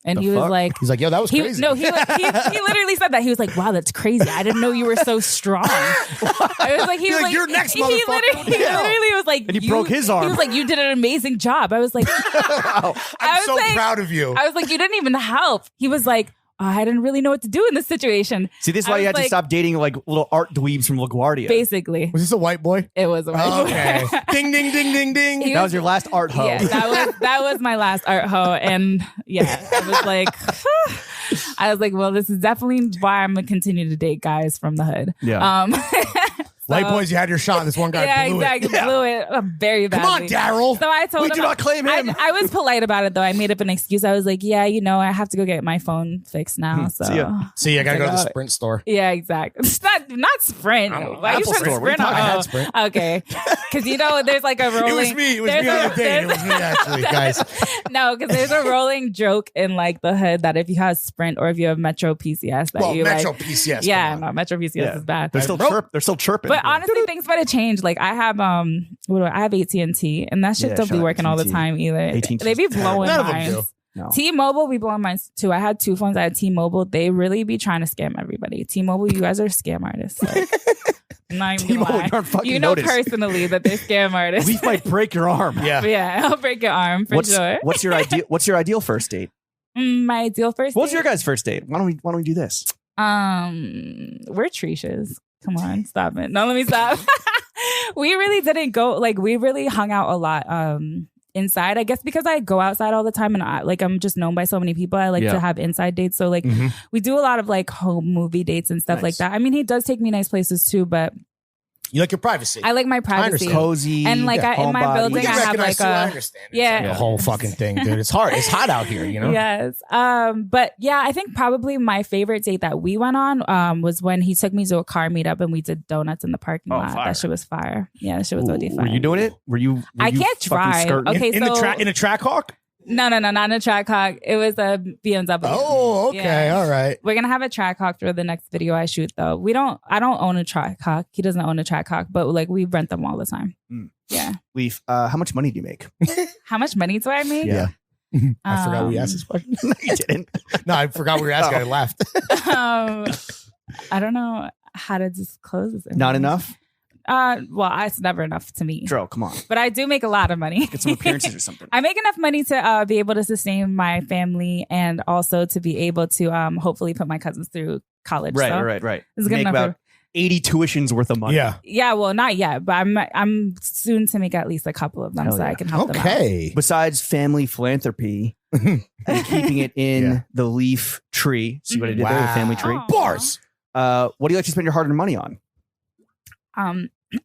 The he was fuck? like. He's like, yo, that was crazy. No, he literally said that. He was like, "Wow, that's crazy. I didn't know you were so strong." I was like, he You're was like, like, "You're next, he motherfucker." literally was like, And he broke his arm. He was like, "You did an amazing job." I was like, I'm was so like- proud of you. I was like, "You didn't even help." He was like, "I didn't really know what to do in this situation." See, this is I why you was had to like- stop dating like little art dweebs from LaGuardia. Basically, Was this a white boy? it was a Oh, okay. Ding, ding, ding, ding, ding. He That was your last art hoe. Yeah, that was my last art hoe, and yeah, I was like, well, this is definitely why I'm gonna continue to date guys from the hood. Yeah. White boys, you had your shot. This one guy blew it. Blew it very badly. Come on, Daryl. So I told him, do not claim him. I was polite about it though. I made up an excuse. I was like, yeah, I have to go get my phone fixed now. So See, I gotta go to the Sprint store. Yeah, exactly. It's not Sprint. Why you said Sprint? Sprint. Okay, because there's like a rolling. It was me on the date. It was me actually, guys. No, because there's a rolling joke in like the hood that if you have Sprint or if you have Metro PCS, that Metro PCS. Yeah, no, Metro PCS is bad. They're still chirping. But honestly, things might have changed. Like I have I have AT&T, and that shit don't be working all the time either. AT&T They be blowing none of mine. them do. No. T-Mobile be blowing mine too. I had 2 phones. I had T-Mobile. They really be trying to scam everybody. T-Mobile, you guys are scam artists. Like, I'm not even T-Mobile, gonna lie. you're on fucking You know notice. personally that they're scam artists. We might break your arm. Yeah, I'll break your arm for sure. What's your ideal first date? My ideal first. What's date? your guys' first date? Why don't we do this? We're Trishas. Come on, stop it. No, let me stop. We really didn't go. Like we really hung out a lot. Inside, I guess because I go outside all the time and I'm just known by so many people. I like to have inside dates. So we do a lot of like home movie dates and stuff like that. I mean, he does take me nice places too, but you like your privacy. I like my privacy. Cozy. And like in my building, I have like I understand. It's like the whole fucking thing, dude. It's hard. It's hot out here, Yes. But yeah, I think probably my favorite date that we went on was when he took me to a car meetup and we did donuts in the parking lot. Fire. That shit was fire. Yeah, that shit was OD fire. Were you doing it? I can't drive. Okay, in a track hawk? No, not in a track hawk. It was a BMW. Oh, okay. Yeah. All right. We're gonna have a track hawk for the next video I shoot though. I don't own a track hawk. He doesn't own a track hawk, but like we rent them all the time. Yeah. Leaf, how much money do you make? How much money do I make? Yeah. I forgot we asked this question. No, you didn't. No, I forgot we were asking. I laughed. I don't know how to disclose this. Not enough? Well, it's never enough to me. Dro, come on. But I do make a lot of money. Get some appearances or something. I make enough money to be able to sustain my family and also to be able to hopefully put my cousins through college. Right. It's good Make enough about 80 tuitions worth of money. Yeah. Yeah, well, not yet, but I'm soon to make at least a couple of them so I can help them out. Okay. Besides family philanthropy and keeping it in the leaf tree. See what I did there? The family tree. Aw. Bars. What do you like to spend your hard-earned money on?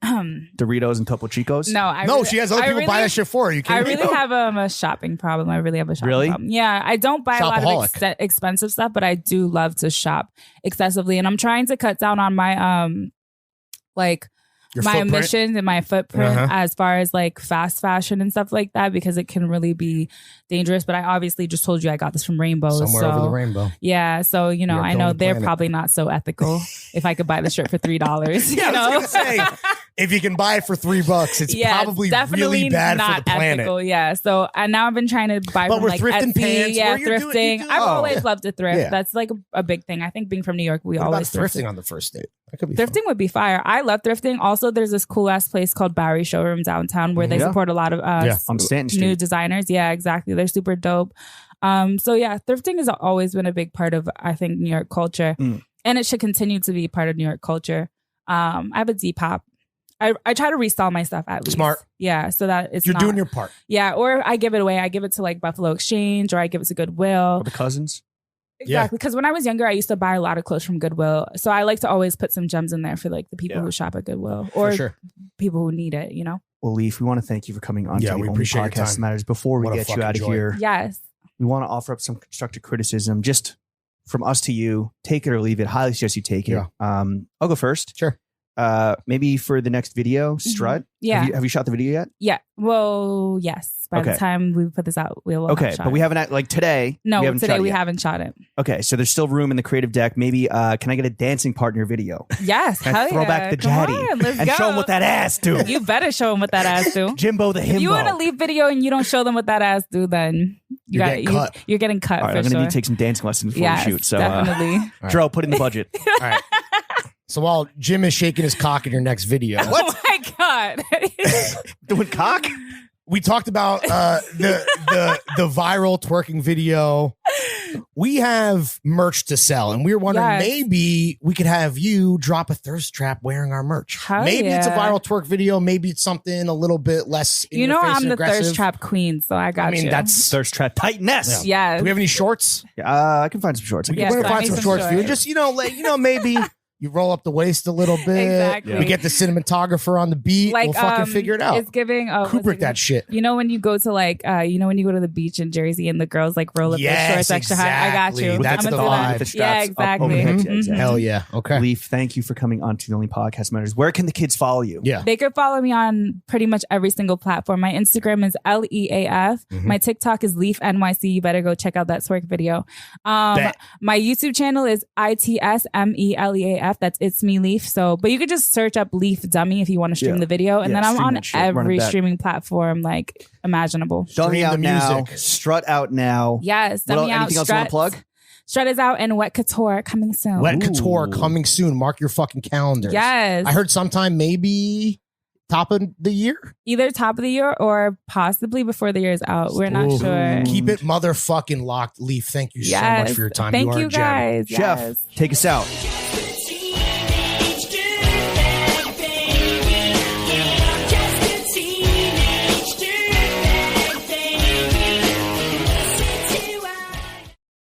Doritos and Topo Chicos? No, she has other people buy that shit for her. You I can't. really have a shopping problem. I really have a shopping Really? problem. Yeah, I don't buy a lot of Shopaholic. expensive stuff, but I do love to shop excessively, and I'm trying to cut down on my Your my footprint? emissions and my footprint Uh-huh. as far as like fast fashion and stuff like that because it can really be dangerous. But I obviously just told you I got this from Rainbow. Somewhere so, over the rainbow. Yeah, so You're I going know to they're planet. probably not so ethical. If I could buy the shirt for $3, Yeah, I was gonna say, if you can buy it for $3, it's probably definitely really bad not for the planet. ethical. Yeah, so and now I've been trying to buy But from we're like thrifting Etsy, pants, yeah, where you're thrifting. doing- I've Oh. always loved to thrift. Yeah. That's like a big thing. I think being from New York, we What about always thrifting on the first date? That could be Thrifting would be fire. I love thrifting. Also, there's this cool ass place called Bowery Showroom downtown where they Yeah. support a lot of On Stanton new Street. designers. Yeah, exactly. They're super dope. So yeah, thrifting has always been a big part of I think New York culture, and it should continue to be part of New York culture. I have a Depop. I try to resell my stuff at least. Smart. Yeah, so that it's You're not, doing your part. Yeah, or I give it away. I give it to like Buffalo Exchange, or I give it to Goodwill. Or the cousins? Exactly, because when I was younger, I used to buy a lot of clothes from Goodwill. So I like to always put some gems in there for like the people who shop at Goodwill or For sure. people who need it. Well, Leaf, we want to thank you for coming on. Yeah, to the we Only appreciate your Podcast time. Matters. Before we What a get you fucking out of joy. here, Yes. we want to offer up some constructive criticism, just from us to you. Take it or leave it. Highly suggest you take it. Yeah. I'll go first. Sure. Maybe for the next video, Strut. Yeah. Have you shot the video yet? Yeah. Well, yes. By Okay. the time we put this out, we'll Okay, have shot but we it. haven't like today. No, we haven't today shot it we yet. haven't shot it. Okay, so there's still room in the creative deck. Maybe can I get a dancing part in your video? Yes. Can I hell throw yeah. back the Come jatty on, let's and go. show them what that ass do? You better show them what that ass do. Jimbo the himbo. If you want to leave video and you don't show them what that ass do, then You're getting cut. You're getting cut All right, for I'm gonna sure. need to take some dancing lessons before Yes, we shoot. So, definitely. Dro, put in the budget. All right. So while Jim is shaking his cock in your next video, Oh my god. Doing cock? we talked about the viral twerking video. We have merch to sell, and we were wondering Yes. maybe we could have you drop a thirst trap wearing our merch. Hell Maybe it's a yeah. viral twerk video. Maybe it's something a little bit less. In You your know face I'm and the aggressive. thirst trap queen, so I got I mean, you. that's. Thirst trap tightness. Yes. Do we have any shorts? I can find some shorts. We Yes, can find find me some some shorts for you. shorts. Just maybe You roll up the waist a little bit. Exactly. We get the cinematographer on the beat. Like, we'll fucking figure it out. It's giving Kubrick that shit. You know when you go to like when you go to the beach in Jersey and the girls like roll up their shorts extra high. I got you. That's I'm the gonna do vibe. that. The straps Yeah, up exactly. over the hips. Yeah, Mhm. exactly. Hell yeah. Okay. Leaf, thank you for coming on to the Only Podcast Matters. Where can the kids follow you? Yeah. They could follow me on pretty much every single platform. My Instagram is LEAF. My TikTok is Leaf NYC. You better go check out that twerk video. My YouTube channel is ITSMELEAF. That's It's Me Leaf. So, but you could just search up Leaf Dummy if you want to stream the video. And then I'm stream on that shit. Run it every back. streaming platform like imaginable. Dummy Stream out the now. music. Strut out now. Yes. What Dummy else- out. anything else you want to plug? Strut is out and Wet Couture coming soon. Wet Couture coming soon. Mark your fucking calendars. Yes. I heard sometime maybe top of the year. Either top of the year or possibly before the year is out. We're not Ooh. sure. Keep it motherfucking locked. Leaf, thank you so much Yes. for your time. Thank are you a gem. guys. Chef, Yes. take us out.